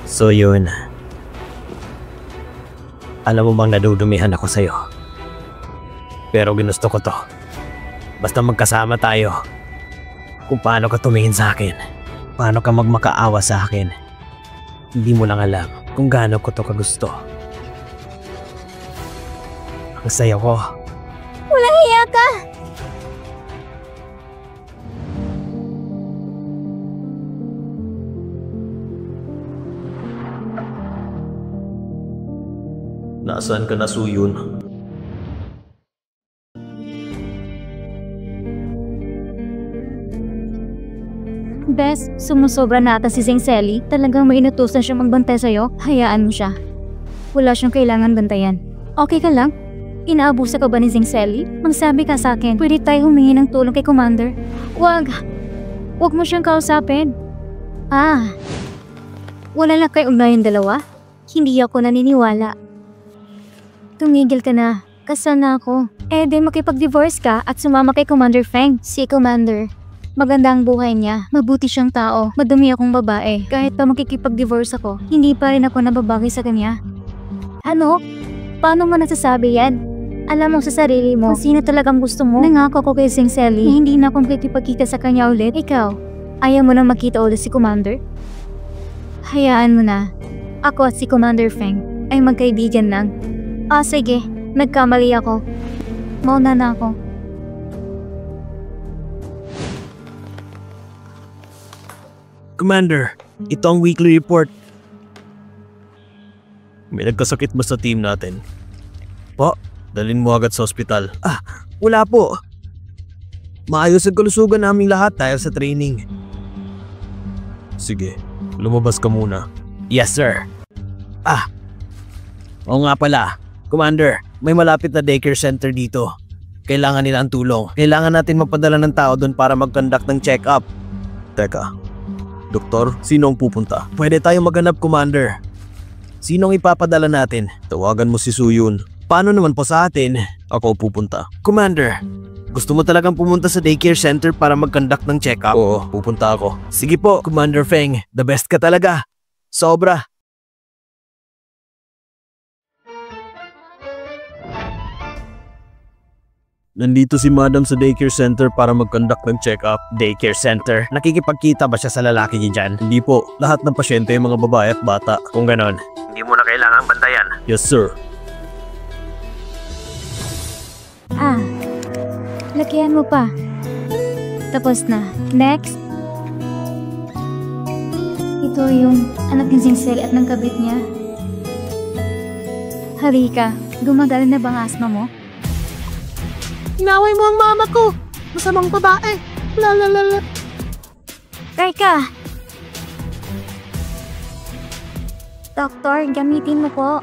So yun. Alam mo bang nadudumihan ako sa'yo? Pero ginusto ko to. Basta magkasama tayo. Kung paano ka tumingin sa akin. Paano ka magmakaawa sa akin. Hindi mo lang alam kung gaano ko to kagusto. Ang saya ko. Walang hiya ka! Nasaan ka na, Suyun? Bes, sumusobra na ata si Zeng Selly. Talagang may inutusan siyang magbantay sa'yo. Hayaan mo siya. Wala siyang kailangan bantayan. Okay ka lang? Inaabusa ka ba ni Zeng Selly? Magsabi ka sa akin, pwede tayo humingi ng tulong kay Commander. Wag mo siyang kausapin. Wala lang kayo ugnayan dalawa? Hindi ako naniniwala. Tumigil ka na. Kasal na ako. Di makipag-divorce ka at sumama kay Commander Feng. Si Commander. Maganda ang buhay niya. Mabuti siyang tao. Madumi akong babae. Kahit pa makikipag-divorce ako, hindi pa rin ako nababagay sa kanya. Ano? Paano mo nasasabi yan? Alam mo sa sarili mo kung sino talagang gusto mo. Nangako ko kay Zeng Selly na hindi na akong makikipagkita sa kanya ulit. Ikaw, ayaw mo na makita ulit si Commander? Hayaan mo na. Ako at si Commander Feng ay magkaibigan lang. Sige. Nagkamali ako. Mauna na ako. Commander, ito ang weekly report. May nagkasakit ba sa team natin? Po, dalhin mo agad sa ospital. Wala po. Maayos ang kalusugan naming lahat dahil sa training. Sige, lumabas ka muna. Yes, sir. Oo nga pala. Commander, may malapit na daycare center dito. Kailangan nila ang tulong. Kailangan natin magpadala ng tao doon para mag-conduct ng check-up. Teka, Doktor, sino ang pupunta? Pwede tayong maghanap, Commander. Sinong ipapadala natin? Tawagan mo si Suyun. Paano naman po sa atin? Ako pupunta. Commander, gusto mo talagang pumunta sa daycare center para mag-conduct ng check-up? Oo, pupunta ako. Sige po, Commander Feng. The best ka talaga. Sobra. Nandito si Madam sa daycare center para mag-conduct ng check-up. Daycare center? Nakikipagkita ba siya sa lalaki niya dyan? Hindi po. Lahat ng pasyente ay mga babae at bata. Kung ganon, hindi mo na kailangang bantayan. Yes, sir. Lakihan mo pa. Tapos na. Next. Ito yung anak ni Zeng Selly at ng kabit niya. Halika. Gumagaling na bang asma mo? Inaway mo ang mama ko! Masamang babae! Lalalala! Teka! Doktor, gamitin mo po.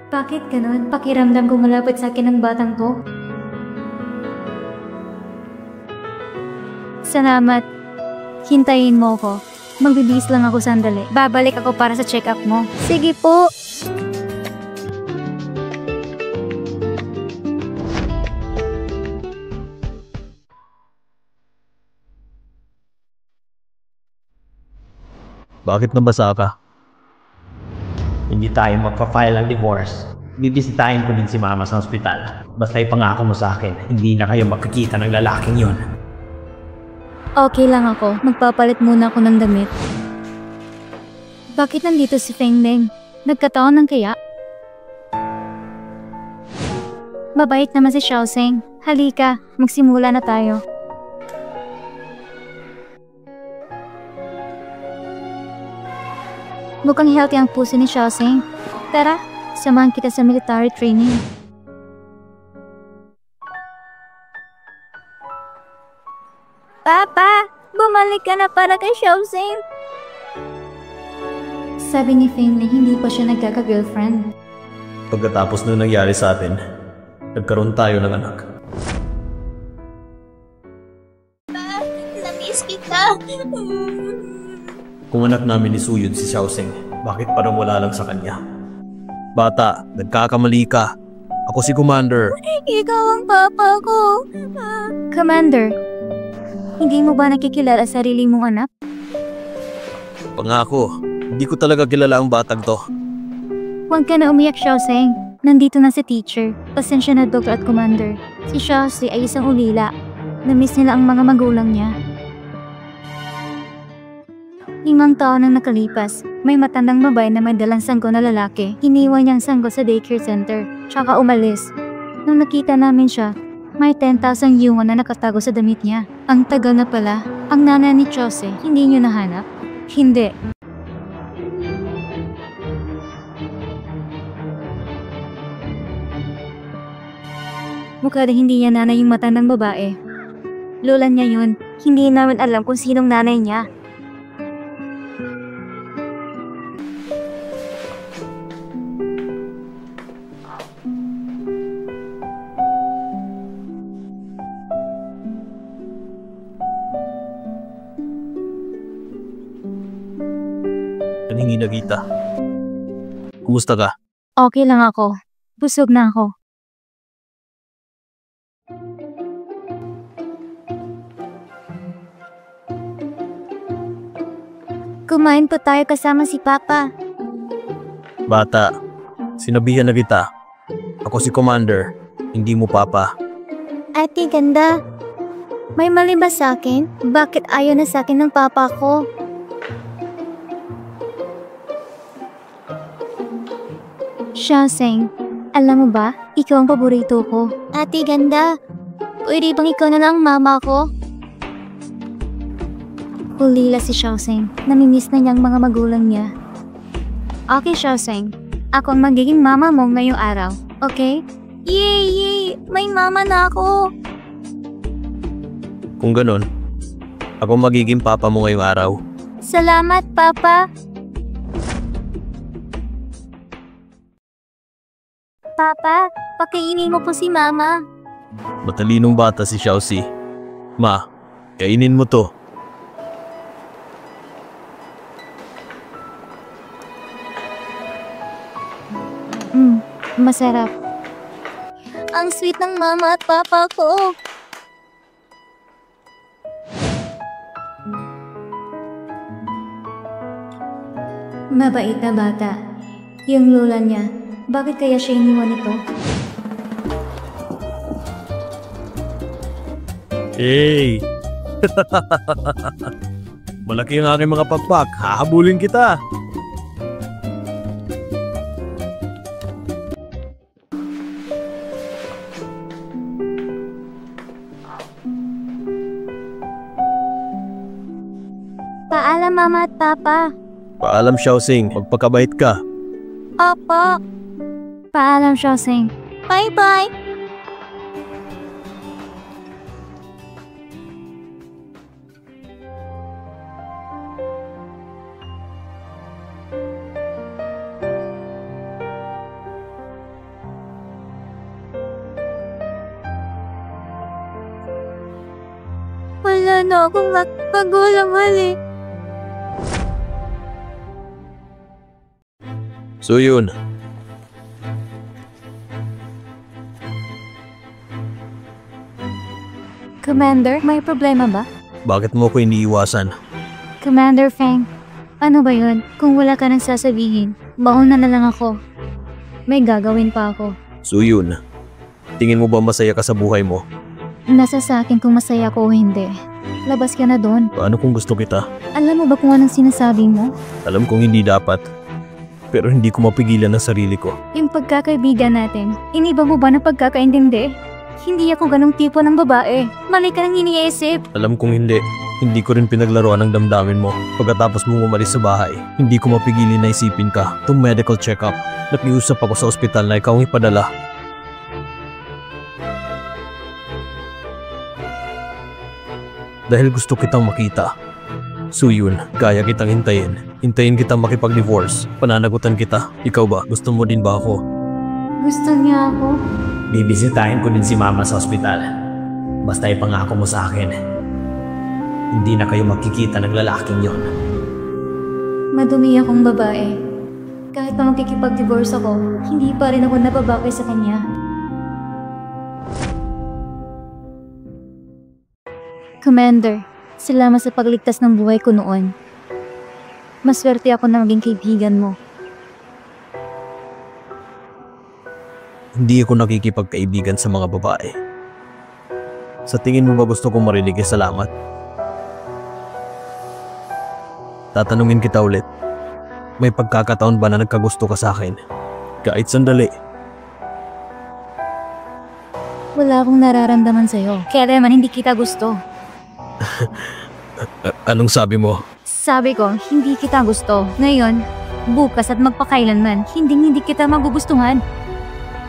Bakit ganun? Pakiramdam ko malapit sa akin ang batang to. Salamat. Hintayin mo ko. Magbibihis lang ako sandali. Babalik ako para sa check-up mo. Sige po! Bakit nabasa ka? Hindi tayo magpa-file ng divorce. Bibisitahin ko din si Mama sa ospital. Basta ipangako mo sa akin, hindi na kayo makikita ng lalaking yon. Okay lang ako. Magpapalit muna ako ng damit. Bakit nandito si Feng Ling? Nagkataon ng kaya? Mabait naman si Xiaoseng. Halika, magsimula na tayo. Mukhang healthy ang puso ni Xiaoseng. Tara, samahan kita sa military training. Papa, bumalik ka na para kay Xiaoseng. Sabi ni Feng na hindi pa siya nagkaka-girlfriend. Pagkatapos nung nangyari sa atin, nagkaroon tayo ng anak. Namiss kita. Kung anak namin ni Suyun si Xiaoseng, bakit parang wala lang sa kanya? Bata, nagkakamali ka. Ako si Commander. Ikaw ang papa ko. Commander, hindi mo ba nakikilala sarili mong anak? Pangako, hindi ko talaga kilala ang batang to. Huwag ka na umiyak, Xiaoseng. Nandito na si teacher. Pasensya na, Doktor at Commander. Si Xiaosi ay isang ulila. Namiss nila ang mga magulang niya. 5 taon nang nakalipas, may matandang babae na may dalang sanggo na lalaki. Iniwan niyang sanggo sa daycare center, tsaka umalis. Nung nakita namin siya, may 10,000 yuan na nakatago sa damit niya. Ang tagal na pala, ang nanay ni Chose, hindi niyo nahanap? Hindi. Mukha na hindi niya nanay yung matandang babae. Lola niya yun, hindi namin alam kung sinong nanay niya. Hindi nakita. Kumusta ka? Okay lang ako. Busog na ako. Kumain po tayo kasama si Papa. Bata, sinabihan na kita. Ako si Commander, hindi mo Papa. Ate, ganda. May mali ba sa akin? Bakit ayaw na sa akin ng Papa ko? Xiaoseng, alam mo ba, ikaw ang paborito ko. Ate, ganda. Pwede bang ikaw na lang mama ko? Ulila si Xiaoseng. Namimiss na niyang mga magulang niya. Okay, Xiaoseng. Ako ang magiging mama mo ngayong araw. Okay? Yay! May mama na ako! Kung ganon, ako magiging Papa mo ngayong araw. Salamat, Papa! Papa, pakainin mo po si Mama. Matalinong bata si Xiaosi. Ma, kainin mo to. Masarap. Ang sweet ng Mama at Papa ko. Mabait na bata. Yung lola niya, bakit kaya siya iniwan nito? Hey! Malaki ang aking mga pakpak. Hahabulin kita. Paalam, Mama at Papa. Paalam, Xiaosing. Magpakabait ka. Opo. Paalam, Xiaoseng. Bye-bye. Wala na akong magulang hali. So yun. Commander, may problema ba? Bakit mo ko iniiwasan? Commander Feng, ano ba yun? Kung wala ka nang sasabihin, mauna na lang ako. May gagawin pa ako. So yun, tingin mo ba masaya ka sa buhay mo? Nasa sa akin kung masaya ko o hindi. Labas ka na doon. Paano kung gusto kita? Alam mo ba kung anong sinasabi mo? Alam kong hindi dapat. Pero hindi ko mapigilan ang sarili ko. Yung pagkakaibigan natin, iniba mo ba ng pagkakaintindi? Hindi ako ganong tipo ng babae. Mali ka nang iniisip. Alam kong hindi. Hindi ko rin pinaglaruan ang damdamin mo. Pagkatapos mong umalis sa bahay, hindi ko mapigilin na isipin ka. Itong medical check-up. Nakiusap ako sa ospital na ikaw ang ipadala. Dahil gusto kitang makita. So yun, kaya kitang hintayin. Hintayin kitang makipag-divorce. Pananagutan kita. Ikaw ba? Gusto mo din ba ako? Gusto niya ako? Bibisitahin ko din si Mama sa ospital. Basta ipangako mo sa akin. Hindi na kayo magkikita ng lalaking yon. Madumi akong babae. Kahit pa magkikipag-divorce ako, hindi pa rin ako nababakay sa kanya. Commander, salamat sa pagligtas ng buhay ko noon. Maswerte ako na maging kaibigan mo. Hindi ako nakikipagkaibigan sa mga babae. Sa tingin mo ba gusto kong marinig yung salamat? Tatanungin kita ulit. May pagkakataon ba na nagkagusto ka sa akin? Kahit sandali. Wala akong nararamdaman sa'yo. Kaya naman hindi kita gusto. Anong sabi mo? Sabi ko, hindi kita gusto. Ngayon, bukas at magpakailanman, hindi kita magugustuhan.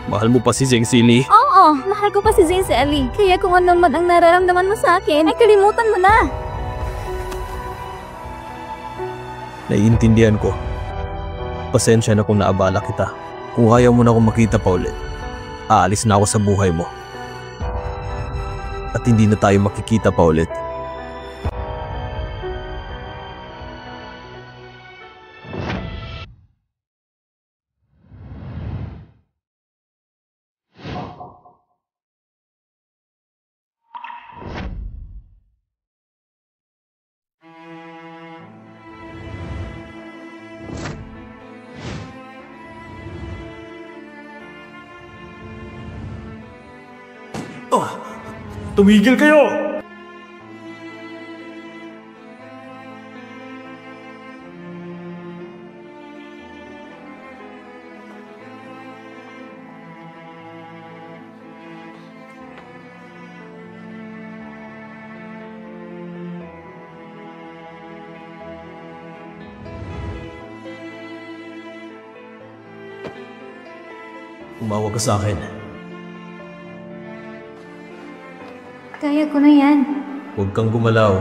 Mahal mo pa si Zeng Sili? Oo, mahal ko pa si Zane Sally. Kaya kung ano man ang nararamdaman mo sa akin, ay kalimutan mo na. Naiintindihan ko. Pasensya na kung naabala kita. Kung ayaw mo na akong makita pa ulit, aalis na ako sa buhay mo. At hindi na tayo makikita pa ulit. Tumigil kayo! Umawag ka sa akin. Kaya ko na yan. Huwag kang gumalaw.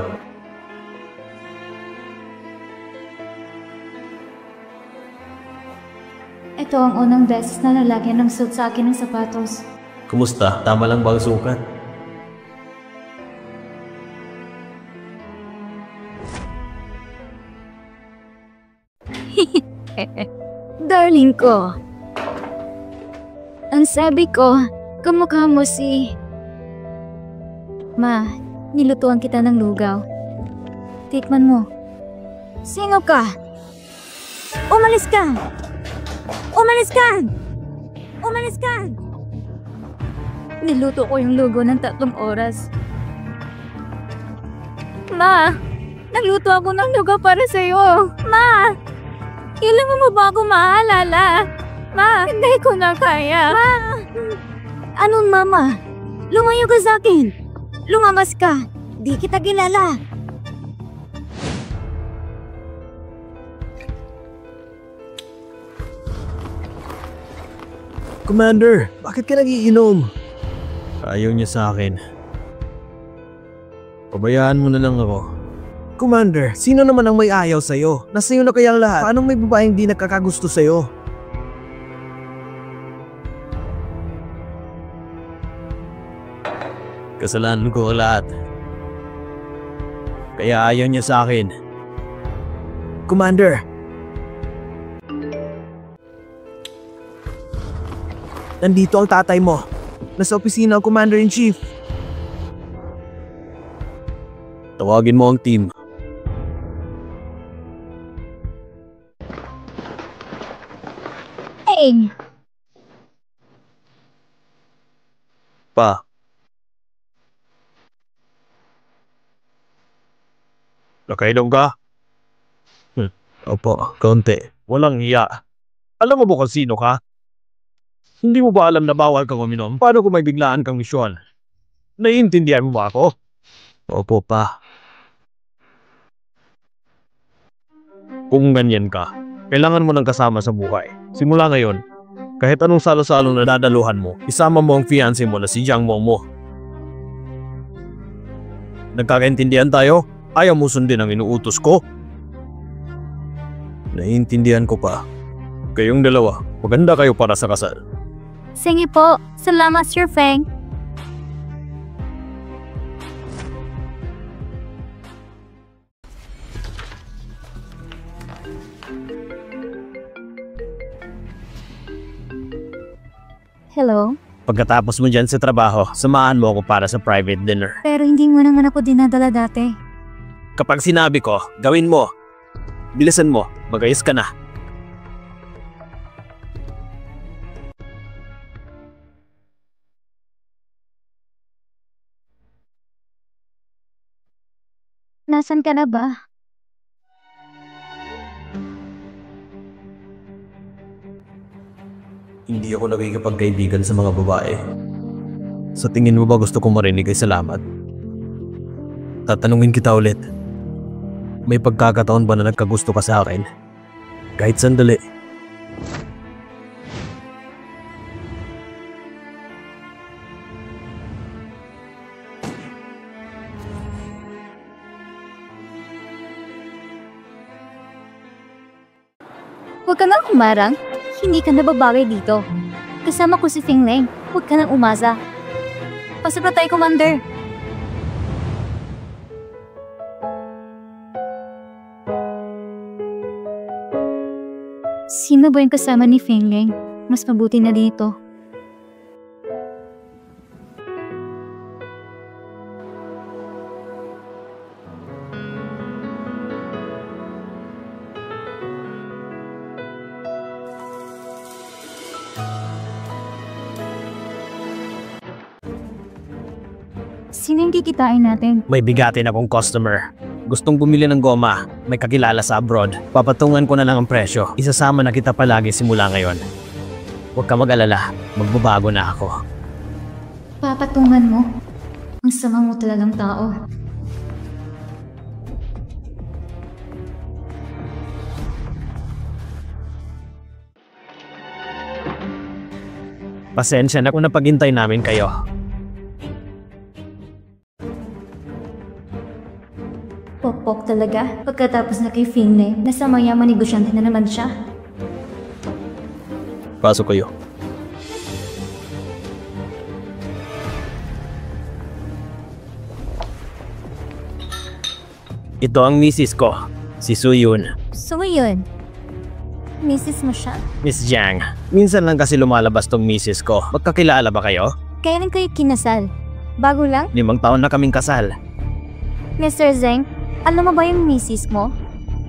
Ito ang unang beses na lalagyan ng suit sa akin ng sapatos. Kumusta? Tama lang ba ang sukat? Darling ko. Ang sabi ko, kamukha mo si... Ma, nilutuan kita ng lugaw. Tikman mo. Sino ka? Umalis ka! Umalis ka! Umalis ka! Niluto ko yung lugaw ng 3 oras. Ma, nagluto ako ng lugaw para sa'yo. Ma, kailan mo ba ako maalala? Ma, hindi ko na kaya. Ma! Anong mama? Lumayo ka sa akin. Lumabas ka! Di kita kilala! Commander, bakit ka nagiinom? Ayaw niya sa akin. Pabayaan mo na lang ako. Commander, sino naman ang may ayaw sa'yo? Nasa'yo na kaya ang lahat? Paano may babaeng di nakakagusto sa'yo? Kasalanan ko ang lahat. Kaya ayaw niya sa akin. Commander! Nandito ang tatay mo. Nasa opisina ang Commander-in-Chief. Tawagin mo ang team. Hey! Pa. Nakainom ka? Opo, konti. Walang hiya. Alam mo ba kung sino ka? Hindi mo ba alam na bawal kang uminom? Paano kung may biglaan kang misyon? Naiintindihan mo ba ako? Opo, pa. Kung ganyan ka, kailangan mo ng kasama sa buhay. Simula ngayon, kahit anong salo-salo na dadaluhan mo, isama mo ang fiancé mo na si Jiang Momo. Nagkakaintindihan tayo? Ayaw mo sundin ang inuutos ko? Naiintindihan ko pa. Kayong dalawa, maganda kayo para sa kasal. Sige po. Salamat, Sir Feng. Hello? Pagkatapos mo dyan sa trabaho, samahan mo ako para sa private dinner. Pero hindi mo naman ako dinadala dati. Kapag sinabi ko, gawin mo. Bilisan mo, magayos ka na. Nasaan ka na ba? Hindi ako nakikipagkaibigan sa mga babae. Sa tingin mo ba gusto kong marinig ay salamat? Tatanungin kita ulit. May pagkakataon ba na nagkagusto ka sa akin? Kahit sandali. Huwag ka nang umarang. Hindi ka nababawi dito. Kasama ko si Feng Leng. Huwag ka nang umasa. Pasok na tayo, Commander. Sino ba yung kasama ni Feng Leng? Mas mabuti na dito. Sino yung kikitain natin? May bigatin akong customer. Gustong bumili ng goma, may kakilala sa abroad. Papatungan ko na lang ang presyo. Isasama na kita palagi simula ngayon. Huwag ka mag-alala, magbabago na ako. Papatungan mo? Ang sama mo talagang tao. Pasensya na kung napaghintay namin kayo. Pokpok talaga. Pagkatapos na kay Feng Leng, nasa mayaman negosyante na naman siya. Pasok kayo. Ito ang misis ko, si Suyun. So yun, Mrs. mo siya. Miss Jiang, minsan lang kasi lumalabas tong misis ko. Magkakilala ba kayo? Kailan kayo kinasal? Bago lang? 5 taon na kaming kasal. Mr. Zeng, alam mo ba yung misis mo?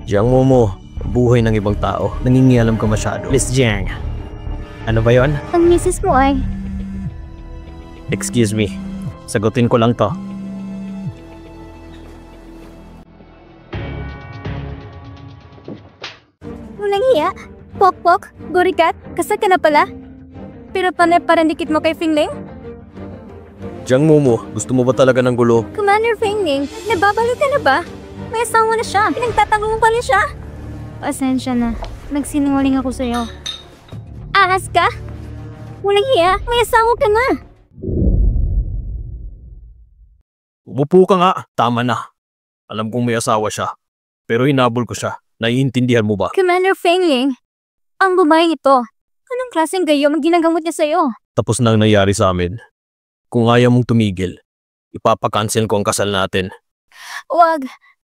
Jiang Momo, buhay ng ibang tao. Nangingialam ka masyado. Miss Jiang, ano ba yon? Ang misis mo ay... Excuse me, sagutin ko lang to. Walang hiya? Pokpok? Gurikat? Kasal ka na pala? Pero parandikit mo kay Feng Leng? Jiang Momo, gusto mo ba talaga ng gulo? Commander Feng Leng, nababalo ka na ba? May asawa na siya. Pinagtatanggol mo pa rin siya. Pasensya na. Nagsinungaling ako sa'yo. Ahas ka? Walang hiya. May asawa ka na. Umupo ka nga. Tama na. Alam kong may asawa siya. Pero hinabol ko siya. Naiintindihan mo ba? Commander Feng Leng, ang babaeng ito. Anong klaseng gayom ang ginagamot niya sa'yo? Tapos na ang nangyari sa amin. Kung ayaw mong tumigil, ipapakancel ko ang kasal natin. Huwag.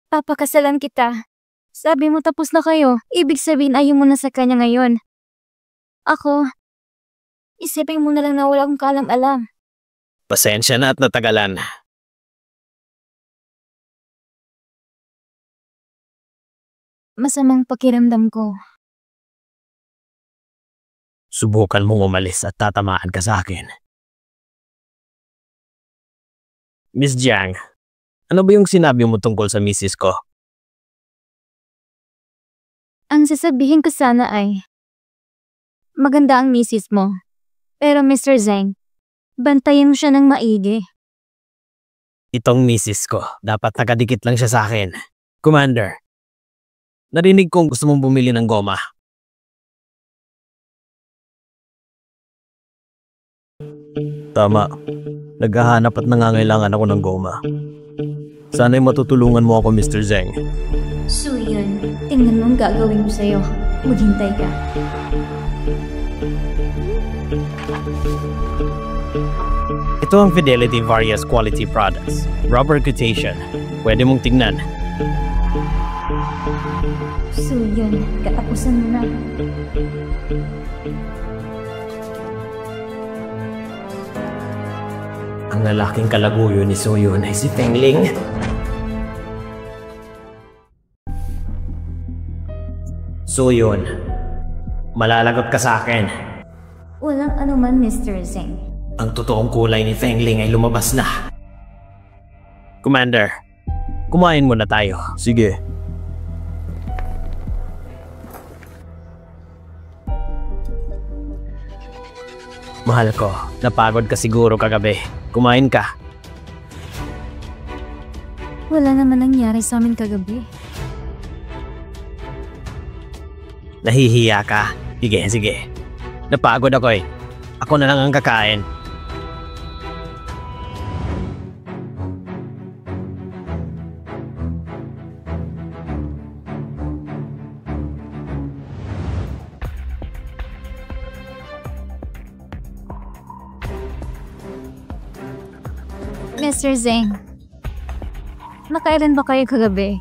Papakasalan kita. Sabi mo tapos na kayo. Ibig sabihin ayaw mo na sa kanya ngayon. Ako, isipin mo na lang na wala akong kaalam-alam. Pasensya na at natagalan. Masamang pakiramdam ko. Subukan mong umalis at tatamaan ka sa akin. Miss Jiang, ano ba yung sinabi mo tungkol sa misis ko? Ang sasabihin ko sana ay, maganda ang misis mo. Pero Mr. Zheng, bantayan mo siya ng maigi. Itong misis ko, dapat nakadikit lang siya sa akin. Commander, narinig kong gusto mong bumili ng goma. Tama. Naghahanap at nangangailangan ako ng goma. Sana'y matutulungan mo ako, Mr. Zheng. So yun, tingnan mo ang gagawin ko sa'yo. Maghintay ka. Ito ang Fidelity Various Quality Products. Rubber quotation. Pwede mong tignan. So yun, katapusan mo na. Ang lalaking kalaguyo ni Soyun ay si Feng Ling. Soyun, malalagot ka sa akin. Walang anuman, Mr. Zheng. Ang totoong kulay ni Feng Ling ay lumabas na. Commander, kumain muna tayo. Sige. Mahal ko, napagod ka siguro kagabi. Kumain ka. Wala naman nangyari sa amin kagabi. Nahihiya ka? Sige, sige. Napagod ako eh. Ako na lang ang kakain. Mr. Zheng, nakailan ba kayo kagabi?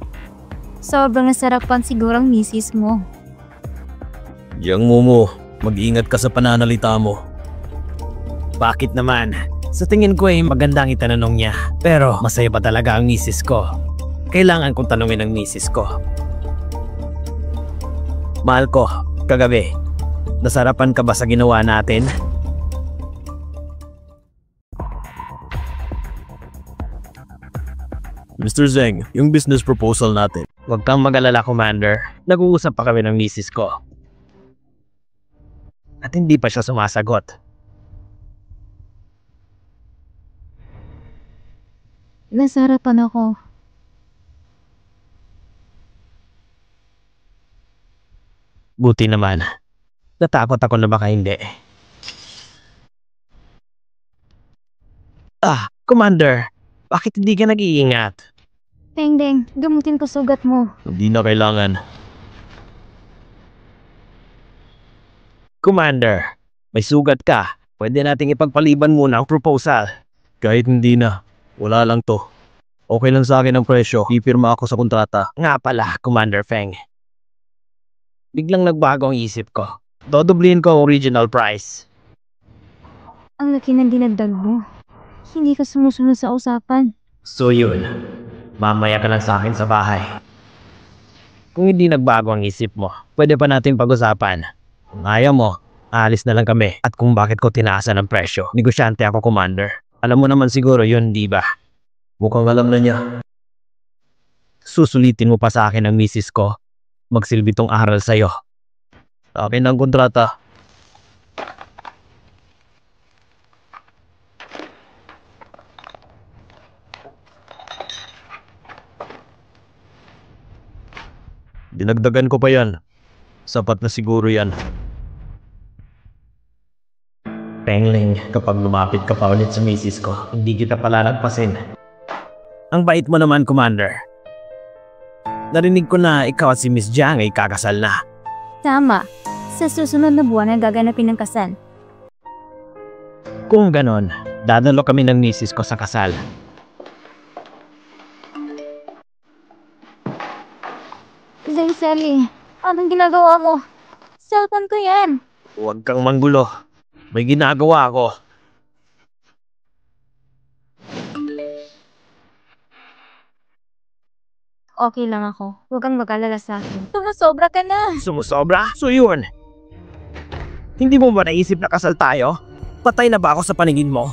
Sobrang nasarapan siguro ang misis mo. Yang Momo, mag-ingat ka sa pananalita mo. Bakit naman? Sa tingin ko ay magandang itanong niya. Pero masaya pa talaga ang misis ko. Kailangan kong tanungin ang misis ko. Mahal ko, kagabi, nasarapan ka ba sa ginawa natin? Mr. Zheng, yung business proposal natin. Huwag kang mag-alala, Commander. Nag-uusap pa kami ng misis ko. At hindi pa siya sumasagot. Nasarapan ako. Buti naman. Natakot ako na baka hindi. Commander, bakit hindi ka nag-iingat? Deng Deng, gamutin ko sugat mo. Hindi na kailangan. Commander, may sugat ka. Pwede nating ipagpaliban muna ang proposal. Kahit hindi na, wala lang to. Okay lang sa akin ang presyo. Pipirma ako sa kontrata. Nga pala, Commander Feng. Biglang nagbago ang isip ko. Dodoblihin ko ang original price. Ang laki ng dinagdag mo. Hindi ka sumusunod sa usapan. So yun, mamaya ka lang sa akin sa bahay. Kung hindi nagbago ang isip mo, pwede pa natin pag-usapan. Kung ayaw mo, alis na lang kami. At kung bakit ko tinaasan ang presyo, negosyante ako, Commander. Alam mo naman siguro yun, di ba? Mukhang alam na niya. Susulitin mo pa sa akin ang misis ko. Magsilbi tong aral sa'yo. Sa akin ang kontrata. Dinagdagan ko pa yan. Sapat na siguro yan. Pengling, kapag lumapit ka pa ulit sa misis ko, hindi kita palalagpasin. Ang bait mo naman, Commander. Narinig ko na ikaw at si Miss Jiang ay kakasal na. Tama. Sa susunod na buwan na gaganapin ng kasal. Kung ganon, dadalo kami ng misis ko sa kasal. Zheng Sally, anong ginagawa mo? Cellphone ko yan. Huwag kang manggulo. May ginagawa ako. Okay lang ako. Huwag kang mag-alala sa akin. Sumusobra ka na. Sumusobra? So yun. Hindi mo ba naisip na kasal tayo? Patay na ba ako sa paningin mo?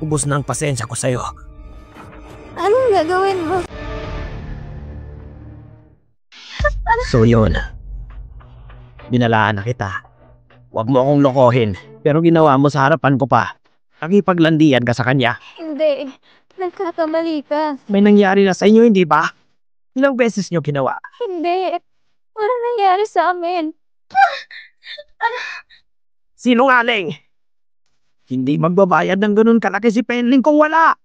Ubus na ang pasensya ko sa'yo. Anong gagawin mo? So yun. Binalaan na kita. Huwag mo akong lokohin. Pero ginawa mo sa harapan ko pa. Nakipaglandian ka sa kanya. Hindi. Nagkakamali ka. May nangyari na sa inyo, hindi ba? Ilang beses nyo ginawa? Hindi. Walang nangyari sa amin. Sinungaling! Hindi magbabayad ng ganun kalaki si Penling kung wala!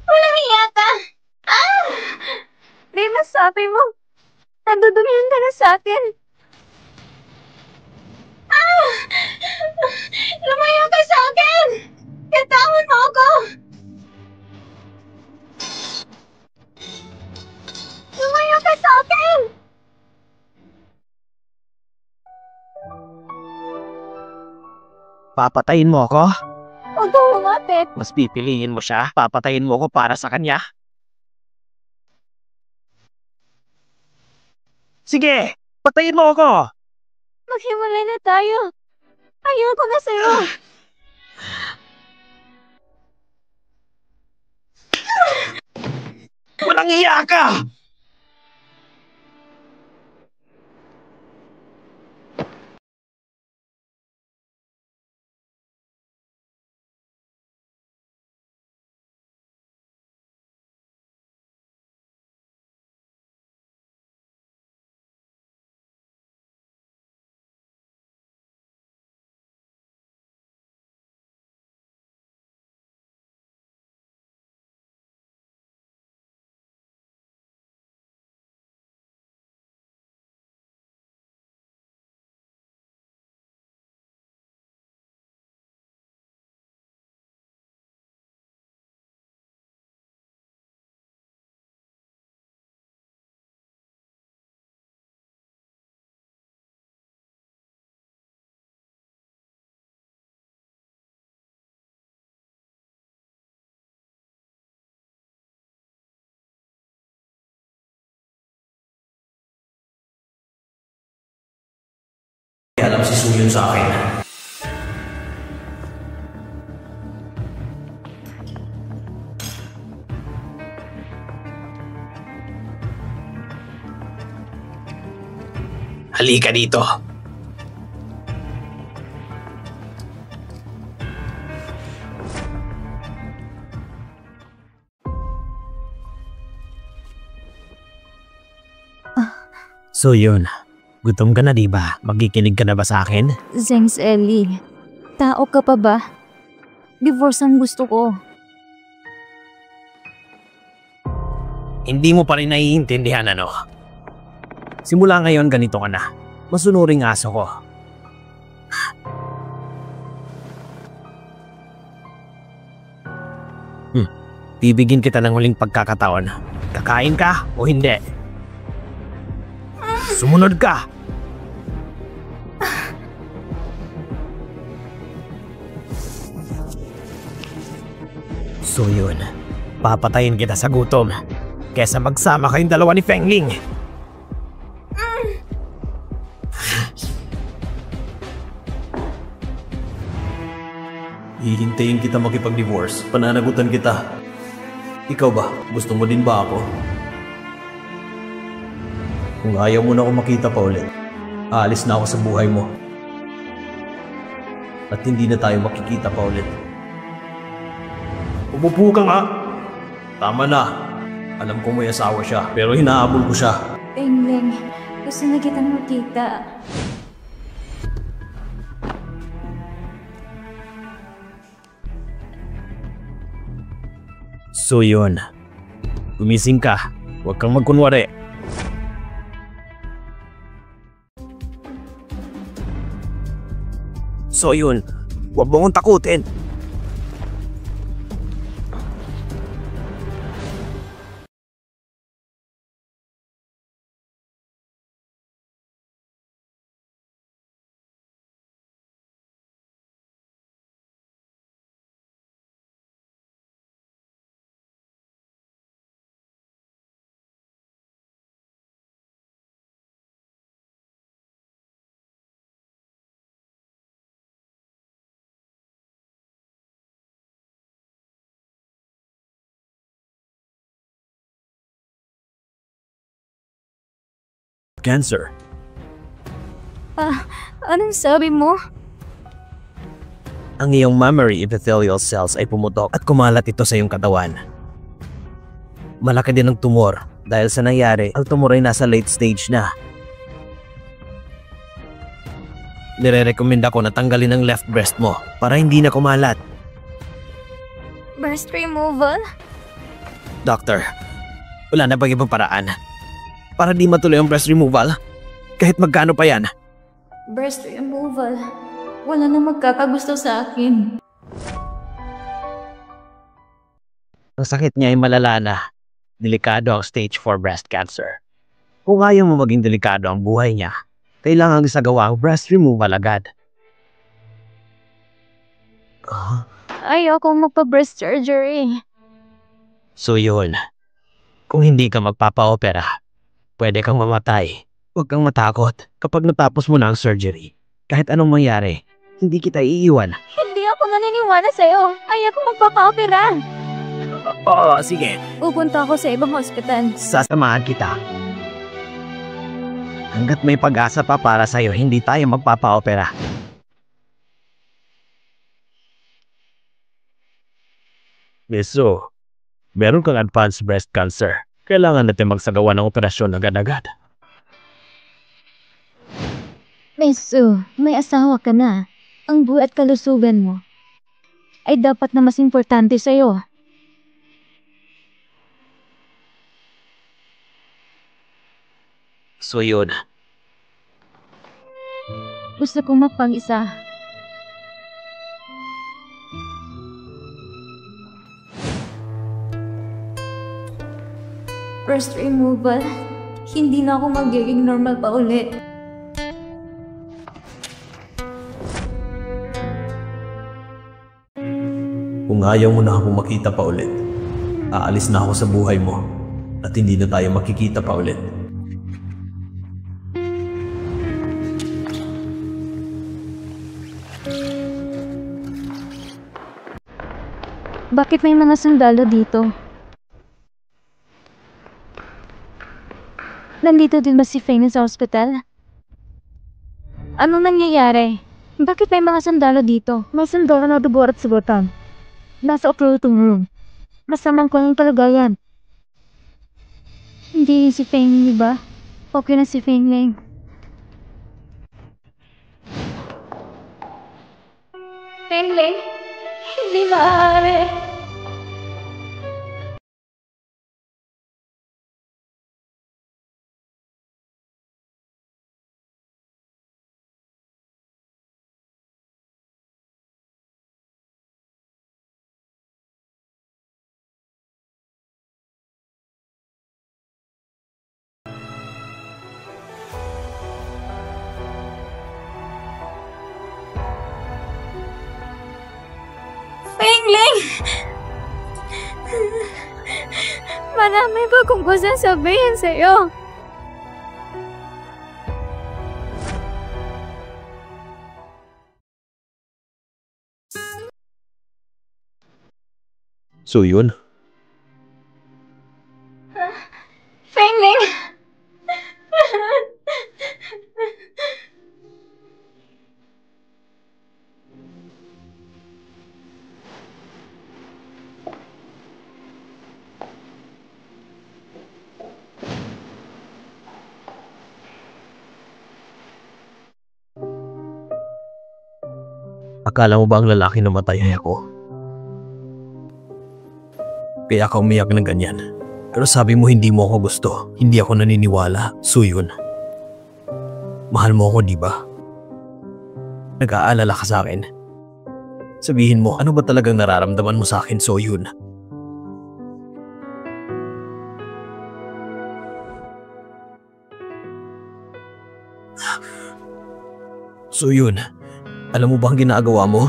Walang iya ka! Di ba sabi mo? Nadudumihan ka na sa akin. Lumayo ka sa akin! Katawan mo ako! Lumayo ka sa akin! Papatayin mo ako? Huwag kang lumapit. Mas pipiliin mo siya? Papatayin mo ako para sa kanya? Sige! Patayin mo ako! Maghiwalay na tayo. Ayoko na sa'yo. Walang iya ka! Alam si Suyun sa akin. Halika dito. So yun. Gutom ka na, di ba? Magkikinig ka na ba sa akin? Zeng Ellie, tao ka pa ba? Divorce ang gusto ko. Hindi mo pa rin naiintindihan, ano? Simula ngayon, ganito ka na. Masunuring aso ko. Bibigyan kita ng huling pagkakataon. Kakain ka o hindi? Sumunod ka! So yun, papatayin kita sa gutom. Kesa magsama kayong dalawa ni Fengling. Hihintayin kita makipag-divorce. Pananagutan kita. Ikaw ba? Gusto mo din ba ako? Kung ayaw mo na ako makita pa ulit, aalis na ako sa buhay mo. At hindi na tayo makikita pa ulit. Umupo ka nga! Tama na. Alam kong may asawa siya, pero hinahabol ko siya. Pengleng, gusto na kitang makita. So yun, gumising ka. Huwag kang magkunwari. So yun, huwag mo akong takutin. Cancer. Anong sabi mo? Ang iyong mammary epithelial cells ay pumutok at kumalat ito sa iyong katawan. Malaki din ang tumor dahil sa nangyari, ang tumor ay nasa late stage na. Nire-recommenda ko na tanggalin ang left breast mo para hindi na kumalat. Breast removal? Doctor, wala na bang ibang paraan? Para di matuloy ang breast removal? Kahit magkano pa yan? Breast removal? Wala na magkakagusto sa akin. Ang sakit niya ay malala na. Delikado ang stage 4 breast cancer. Kung ayaw mo maging delikado ang buhay niya, kailangan isagawa ang breast removal agad. Ayoko magpa-breast surgery. So yun, kung hindi ka magpapa-opera, pwede kang mamatay. Huwag kang matakot kapag natapos mo na ang surgery. Kahit anong mangyari, hindi kita iiwan. Hindi ako naniniwala sa'yo. Ayoko magpapa-opera. Oo, sige. Pupunta ako sa ibang hospital. Sasamahan kita. Hanggat may pag-asa pa para sa'yo, hindi tayo magpapa-opera. Miso, meron kang advanced breast cancer. Kailangan natin magsagawa ng operasyon agad-agad. Meso, may asawa ka na. Ang buhay at kalusugan mo ay dapat na mas importante sa'yo. So yun, Gusto kong mapag-isa. Breast removal? Hindi na ako magiging normal pa ulit. Kung ayaw mo na akong makita pa ulit, aalis na ako sa buhay mo at hindi na tayo makikita pa ulit. Bakit may mga sundalo dito? Nandito din ba si Fane sa hospital? Anong nangyayari? Bakit may mga sundalo dito? May sundalo na duburat sa botang. Nasa operating room. Masamang ko yung kalagayan. Hindi si Fane, di ba? Okay na si Fane Ling. Fane Ling? Hindi maaari. Pengling! Marami pa kong gusto sabihin sa'yo. So yun, Pengling! akala mo ba ang lalaki na matay ay ako? Kaya ka umiyak ng ganyan. Pero sabi mo hindi mo ako gusto. Hindi ako naniniwala. So yun. Mahal mo ako, di ba? Nag-aalala ka sa akin. Sabihin mo, ano ba talagang nararamdaman mo sa akin, So yun? So yun, alam mo ba ang ginagawa mo?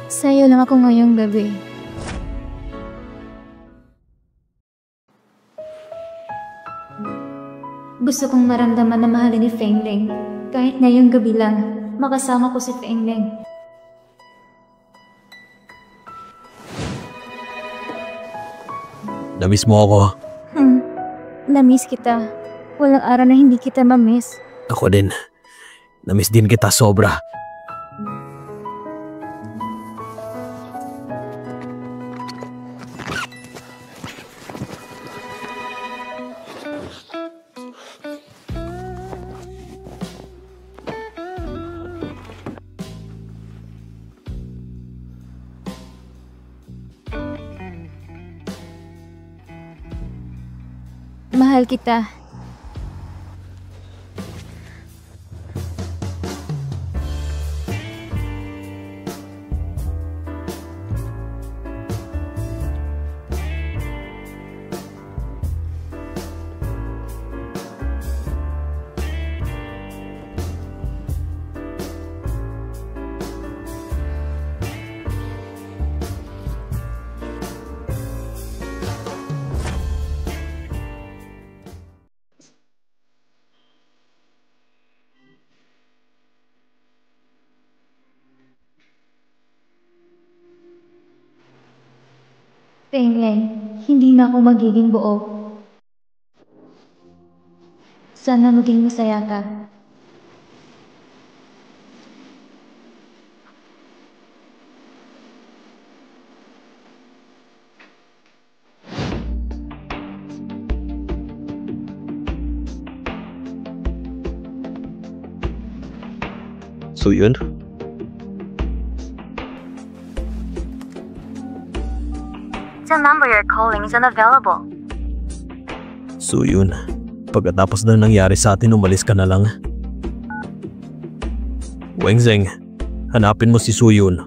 Sa'yo lang ako ngayong gabi. Gusto kong maramdaman na mahalin ni Fengling. Kahit ngayong gabi lang, makasama ko si Fengling. Namiss mo ako. Namiss kita. Walang araw na hindi kita mamiss. Ako din. Namiss din kita sobra. Mahal kita. Pengen, hindi na ako magiging buo. Sana maging masaya ka. So yun? The number you're calling is unavailable. So yun. Pagkatapos na nangyari sa atin, umalis ka na lang. Wengzeng, hanapin mo si Suyun.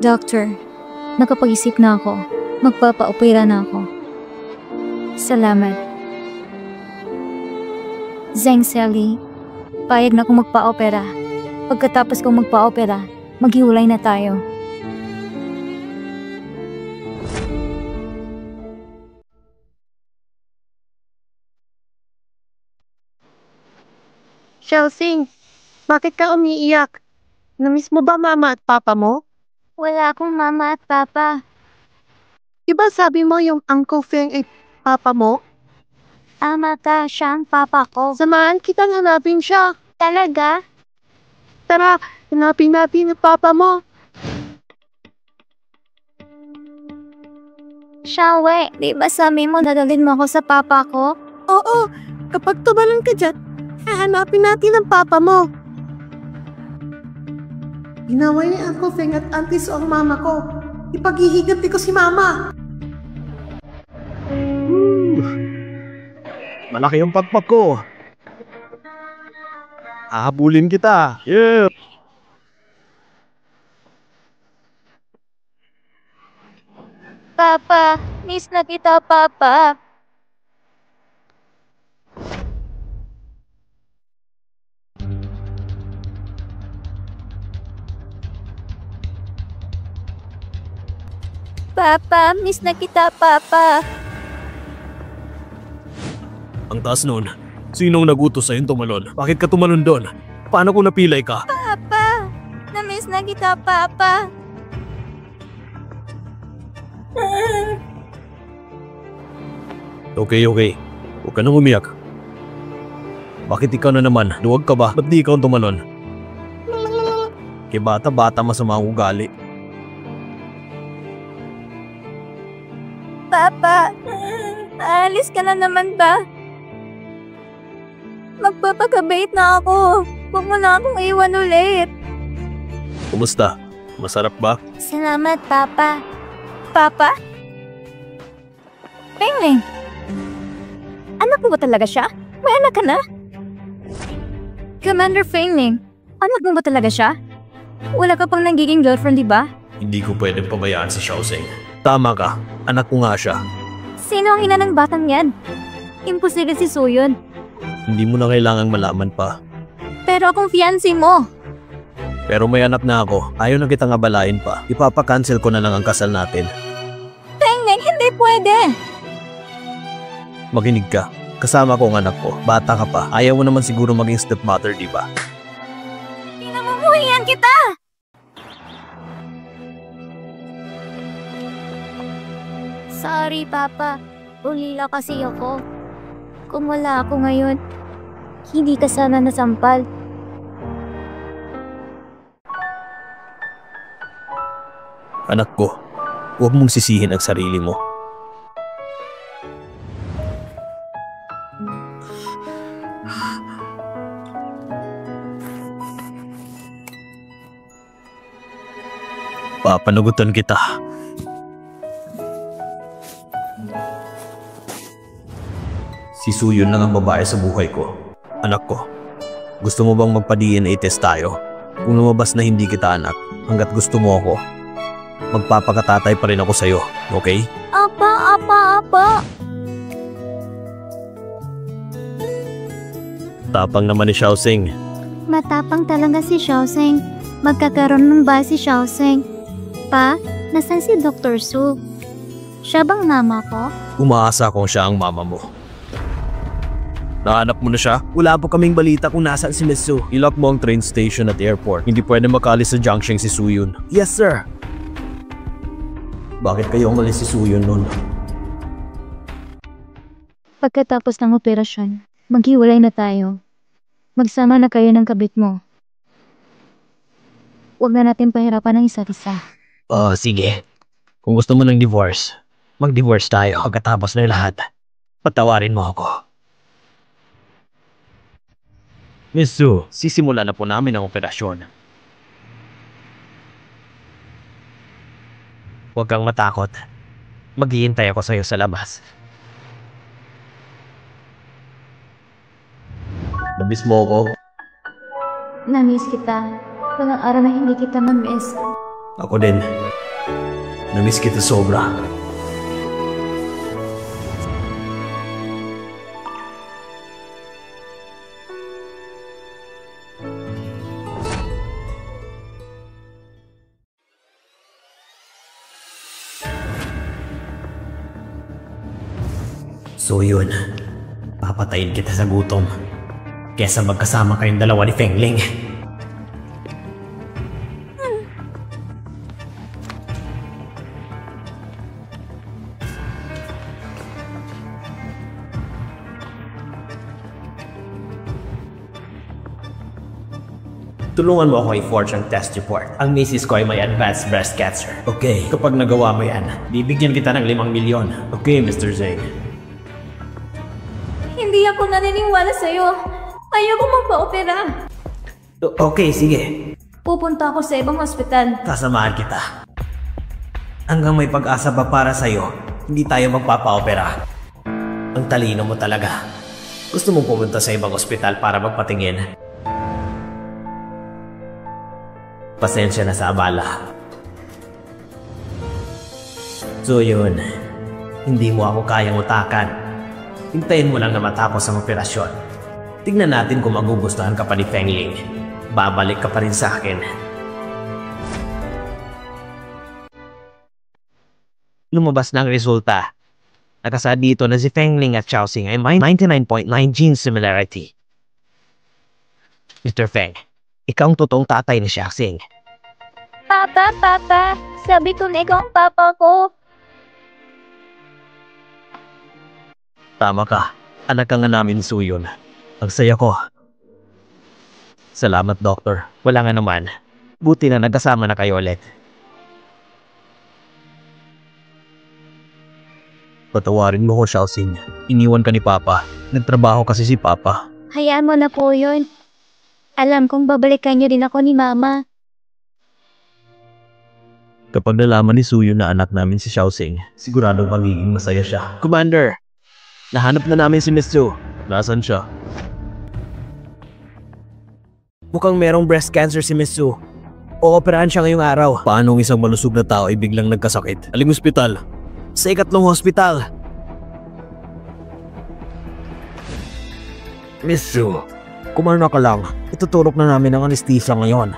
Doctor, nakapag-isip na ako. Magpapa-opera na ako. Salamat. Zheng Sally, payag na akong magpa-opera. Pagkatapos kong magpa-opera, maghiwalay na tayo. Chelsea, bakit ka umiiyak? Namiss mo ba mama at papa mo? Wala akong mama at papa. Diba sabi mo yung Uncle Feng ay papa mo? Ama ka, siya ang papa ko. Samahan kitang hanapin siya. Talaga? Tara, hanapin natin ang papa mo. Xiaowei, di ba sabi mo dadalhin mo ako sa papa ko? Oo, kapag tumalon ka dyan, hahanapin natin ang papa mo. Ginawa ni Uncle Feng at Auntie Su ang mama ko. Ipaghihiganti ko si mama. Malaki yung pakpak ko. Hahabulin kita. Yeah. Papa, miss na kita, Papa. Papa, miss na kita, Papa. Ang taas nun. Sinong nagutos sa'yong tumalon? Bakit ka tumalon doon? Paano kung napilay ka? Papa, na-miss na kita, Papa. Okay. Huwag ka nang umiyak. Bakit ikaw na naman? Luwag ka ba? Ba't di ikaw ang tumalon? Kaya bata masama ang ugali. Papa, aalis ka na naman ba? Magpapakabait na ako. Huwag mo na akong iwan ulit. Kumusta? Masarap ba? Salamat, Papa. Papa? Pengling, anak mo ba talaga siya? May anak ka na? Commander Fengling, anak mo ba talaga siya? Wala ka pang nagiging girlfriend, di ba? Hindi ko pwedeng pabayaan si Xiaozeng. Tama ka, anak ko nga siya. Sino ang ina ng batang yan? Imposible si Suyun. Hindi mo na kailangang malaman pa. Pero akong fiancé mo. Pero may anak na ako, ayaw na kitang abalain pa. Ipapakancel ko na lang ang kasal natin. Fengling, hindi pwede. Makinig ka. Kasama ko ang anak ko. Bata ka pa. Ayaw mo naman siguro maging stepmother, di ba? Pinamumuhian kita! Sorry, Papa. Ulila kasi ako. Kung wala ako ngayon, hindi ka sana nasampal. Anak ko, huwag mong sisihin ang sarili mo. Papanugutan kita. Si Suyun lang ang babae sa buhay ko. Anak ko, gusto mo bang magpa-DNA test tayo? Kung lumabas na hindi kita anak, hanggat gusto mo ako, magpapakatatay pa rin ako sa'yo, okay? Apa. Tapang naman ni Xiaoxing. Matapang talaga si Xiaoxing. Magkakaroon ng ba si Xiaoxing? Pa, nasan si Dr. Su? Siya bang mama ko? Umaasa akong siya ang mama mo. Nahanap mo na siya? Wala po kaming balita kung nasaan si Miss Su. Ilock mo ang train station at airport. Hindi pwede makalis sa junction si Suyun. Yes, sir! Bakit kayo umalis si Suyun nun? Pagkatapos ng operasyon, maghiwalay na tayo. Magsama na kayo ng kabit mo. Huwag na natin pahirapan ng isa't isa. Oh, sige. Kung gusto mo ng divorce, mag-divorce tayo pagkatapos ng lahat. Patawarin mo ako. Miss Su, sisimula na po namin ang operasyon. Huwag kang matakot. Maghihintay ako sa'yo sa labas. Nabis mo ako? Namiss kita. Walang araw na hindi kita mamiss. Ako din. Namiss kita sobra. So yun, papatayin kita sa gutom. Kesa magkasama kayong dalawa ni Fengling. Tulungan mo ako i-forge ang test report. Ang misis ko ay may advanced breast cancer. Okay, kapag nagawa mo yan, bibigyan kita ng 5 milyon. Okay, Mr. Zhang. Hindi ako naniniwala sa'yo. Ayoko magpa-opera. Okay, sige. Pupunta ako sa ibang ospital. Kasamahan kita. Hanggang may pag-asa pa para sa'yo, hindi tayo magpapa-opera. Ang talino mo talaga. Gusto mong pumunta sa ibang ospital para magpatingin. Pasensya na sa abala. So yun, hindi mo ako kayang utakan. Hintayin mo lang na matapos ang operasyon. Tignan natin kung magugustuhan ka pa ni Fengling. Babalik ka pa rin sa akin. Lumabas na ang resulta. Nakasaad dito na si Fengling at Xiaoxing ay may 99.9 gene similarity. Mr. Feng, ikaw ang totoong tatay ni Xiaoxing. Papa, sabi ko na ikaw ang papa ko. Tama ka. Anak ka nga namin, Suyun. Ang saya ko. Salamat, Doctor. Wala nga naman. Buti na nagkasama na kayo ulit. Patawarin mo ko, Xiaoxing. Iniwan ka ni Papa. Nagtrabaho kasi si Papa. Hayaan mo na po yun. Alam kong babalikan niyo din ako ni Mama. Kapag nalaman ni Suyun na anak namin si Xiaoxing, siguradong magiging masaya siya. Commander, nahanap na namin si Miss Su. Nasaan siya? Mukhang merong breast cancer si Miss Su. Ooperahan siya ngayong araw. Paano ang isang malusog na tao ay biglang nagkasakit? Aling ospital? Sa 3th hospital. Miss Su, kumalma ka lang. Ituturok na namin ang anesthesia ngayon.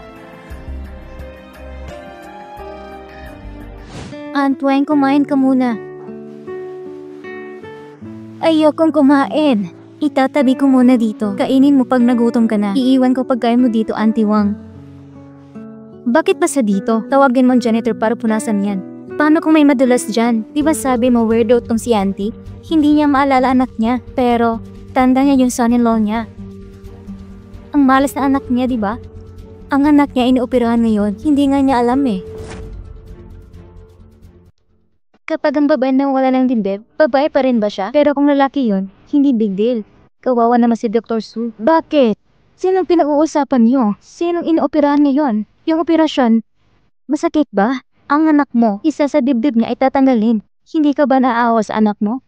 Aunt Weng, kumain ka muna. Ayokong kumain. Itatabi ko muna dito. Kainin mo pag nagutom ka na. Iiwan ko pagkain mo dito, Auntie Wang. Bakit ba sa dito? Tawagin mo ang janitor para punasan yan. Paano kung may madulas dyan? Di ba sabi mo weirdo tong si Auntie? Hindi niya maalala anak niya. Pero, tanda niya yung son-in-law niya. Ang malas na anak niya, di ba? Ang anak niya inioperahan ngayon. Hindi nga niya alam eh. Kapag ang babae na wala ng dibdib, babae pa rin ba siya? Pero kung lalaki yun, hindi big deal. Kawawa naman si Dr. Su. Bakit? Sinong pinag-uusapan niyo? Sinong inooperahan ngayon? Yung operasyon, masakit ba? Ang anak mo, isa sa dibdib niya ay tatanggalin. Hindi ka ba naaawa sa anak mo?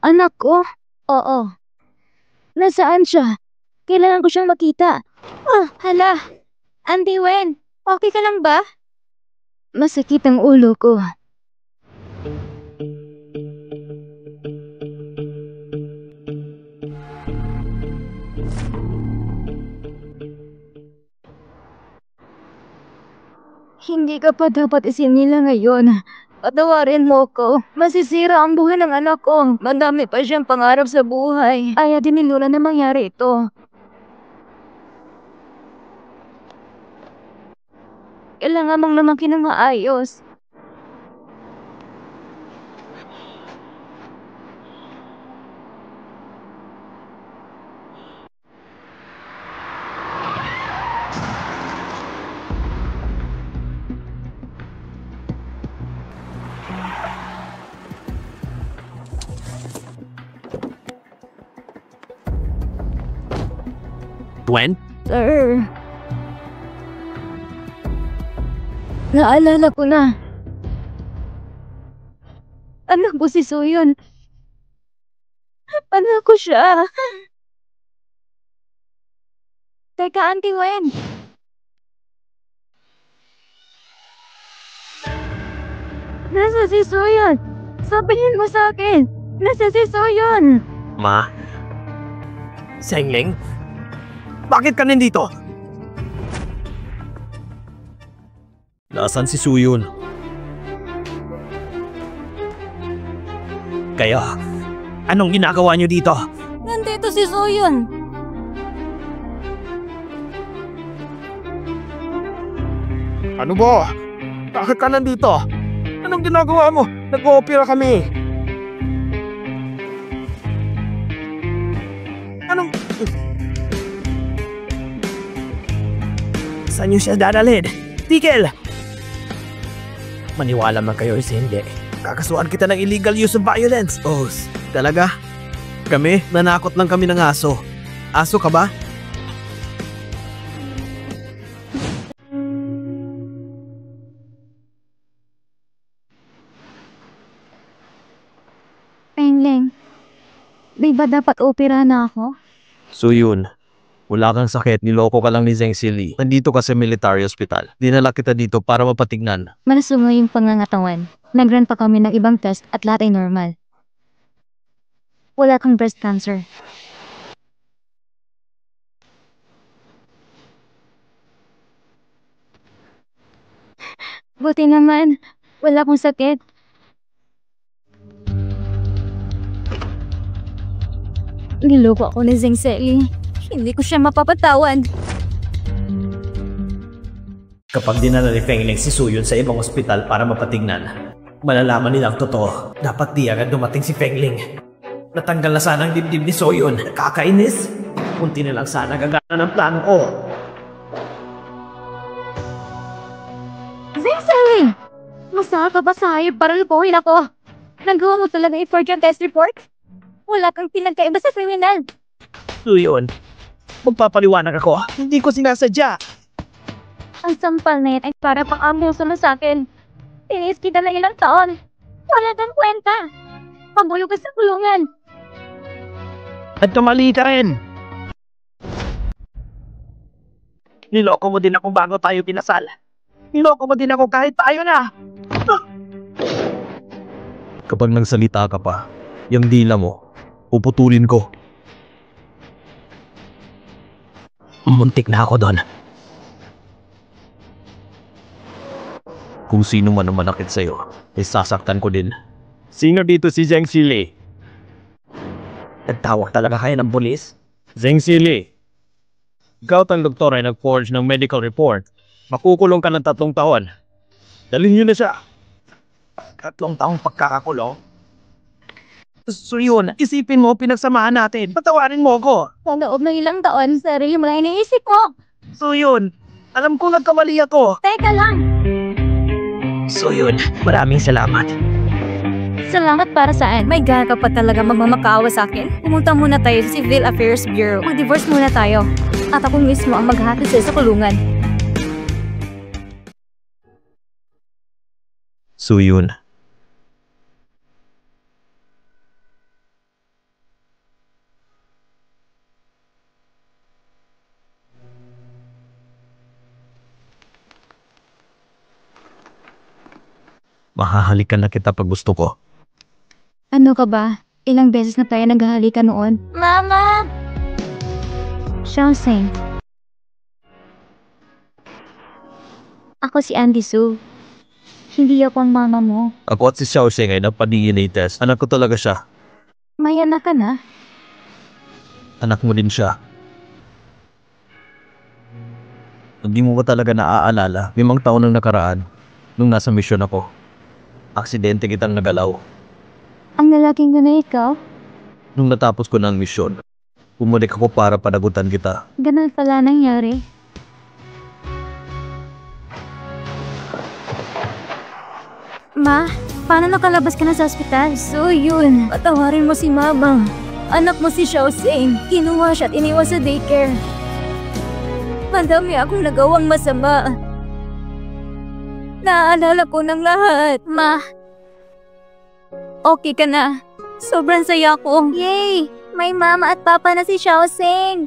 Anak ko? Oo. Nasaan siya? Kailangan ko siyang makita. Hala. Auntie Wen, okay ka lang ba? Masakit ang ulo ko. Hindi ka pa dapat isinila ngayon. Patawarin mo ko. Masisira ang buhay ng anak ko. Madami pa siyang pangarap sa buhay. Ayaw din ni Lola na mangyari ito. Kailangan mong lumaki ng maayos. Gwen? Sir. Naalala ko na. Anak ko si Soyon. Anak ko siya. Teka, Auntie Wen. Nasa si Soyon. Sabihin mo sa akin. Nasa si Soyon. Ma? Sengling? Bakit ka nandito? Nasaan si Suyun? Kaya, anong ginagawa niyo dito? Nandito si Soyon. Ano ba? Bakit ka nandito? Anong ginagawa mo? Nag-o-opera kami. Anong... Saan niyo siya dadalhin? Tigil! Maniwala man kayo o hindi. Kakasuhan kita ng illegal use of violence. Oh, talaga? Kami? Nanakot lang kami ng aso. Aso ka ba? Pengleng, di ba dapat opera na ako? Suyun, wala kang sakit, niloko ka lang ni Zheng Sili. Nandito ka sa military hospital. Dinala kita dito para mapatignan. Malasuma yung pangangatawan. Nag-run pa kami ng ibang test at lahat ay normal. Wala kang breast cancer. Buti naman, wala akong sakit. Niloko ako ni Zheng Seli. Hindi ko siya mapapatawad. Kapag dinala ni Fengling si Suyun sa ibang ospital para mapatignan, malalaman nilang totoo. Dapat di agad dumating si Fengling. Natanggal na sana ang dibdib ni Suyun. Nakakainis. Kunti na lang sana gagana ng plano ko. Zheng Seli! Masama ka ba sa hayop para lupuhin ako? Nagawa mo talaga i-forge yung test report? Wala kang pinagkaiba sa kriminal. Suyun, magpapaliwanag ako. Hindi ko sinasadya. Ang sampal na yan ay para pang-abuso na sa akin. Tinis kita na ilang taon. Wala kang kwenta. Pabulog ka sa kulungan. At tumali ka rin. Niloko mo din ako bago tayo pinasal. Niloko mo din ako kahit tayo na. Kapag nagsalita ka pa, yung dila mo, puputulin ko. Muntik na ako doon. Kung sino man ang manakit sa'yo, ay sasaktan ko din. Singer dito si Zheng Sili. Nagtawag talaga kayo ng pulis? Zheng Sili. Ikaw ang doktor ay nag-forge ng medical report. Makukulong ka ng 3 taon. Dalhin niyo na siya. 3 taong pagkakakulong? So yun, isipin mo, pinagsamahan natin. Patawarin mo ako. Sa loob ng ilang taon, sarili mo lang iniisip mo. So yun, alam ko nagkamali ako. Teka lang. So yun, maraming salamat. Salamat para saan? May gana ka pa talaga magmamakaawa sa akin? Pumunta muna tayo sa Civil Affairs Bureau. Mag-divorce muna tayo. At ako mismo ang maghahatid sa'yo sa kulungan. So yun. Mahahalikan na kita pag gusto ko. Ano ka ba? Ilang beses na tayo naghahalikan noon. Mama! Xiaoseng. Ako si Andy Su. Hindi ako ang mama mo. Ako at si Xiaoxing ay nagpa-DNA test. Anak ko talaga siya. May anak ka na? Anak mo din siya. Hindi mo ba talaga naaalala? 5 taon nang nakaraan, nung nasa misyon ako. Aksidente kitang nagalaw. Ang lalaking na ikaw? Nung natapos ko ng misyon, bumalik ako para panagutan kita. Ganun pala nangyari. Ma, paano nakalabas ka na sa ospital? So yun, patawarin mo si Mama. Anak mo si Xiaosing. Kinuha siya at iniwan sa daycare. Madami akong nagawang masama. Naaalala ko ng lahat. Ma, okay ka na. Sobrang saya ko. Yay! May mama at papa na si Xiaosing.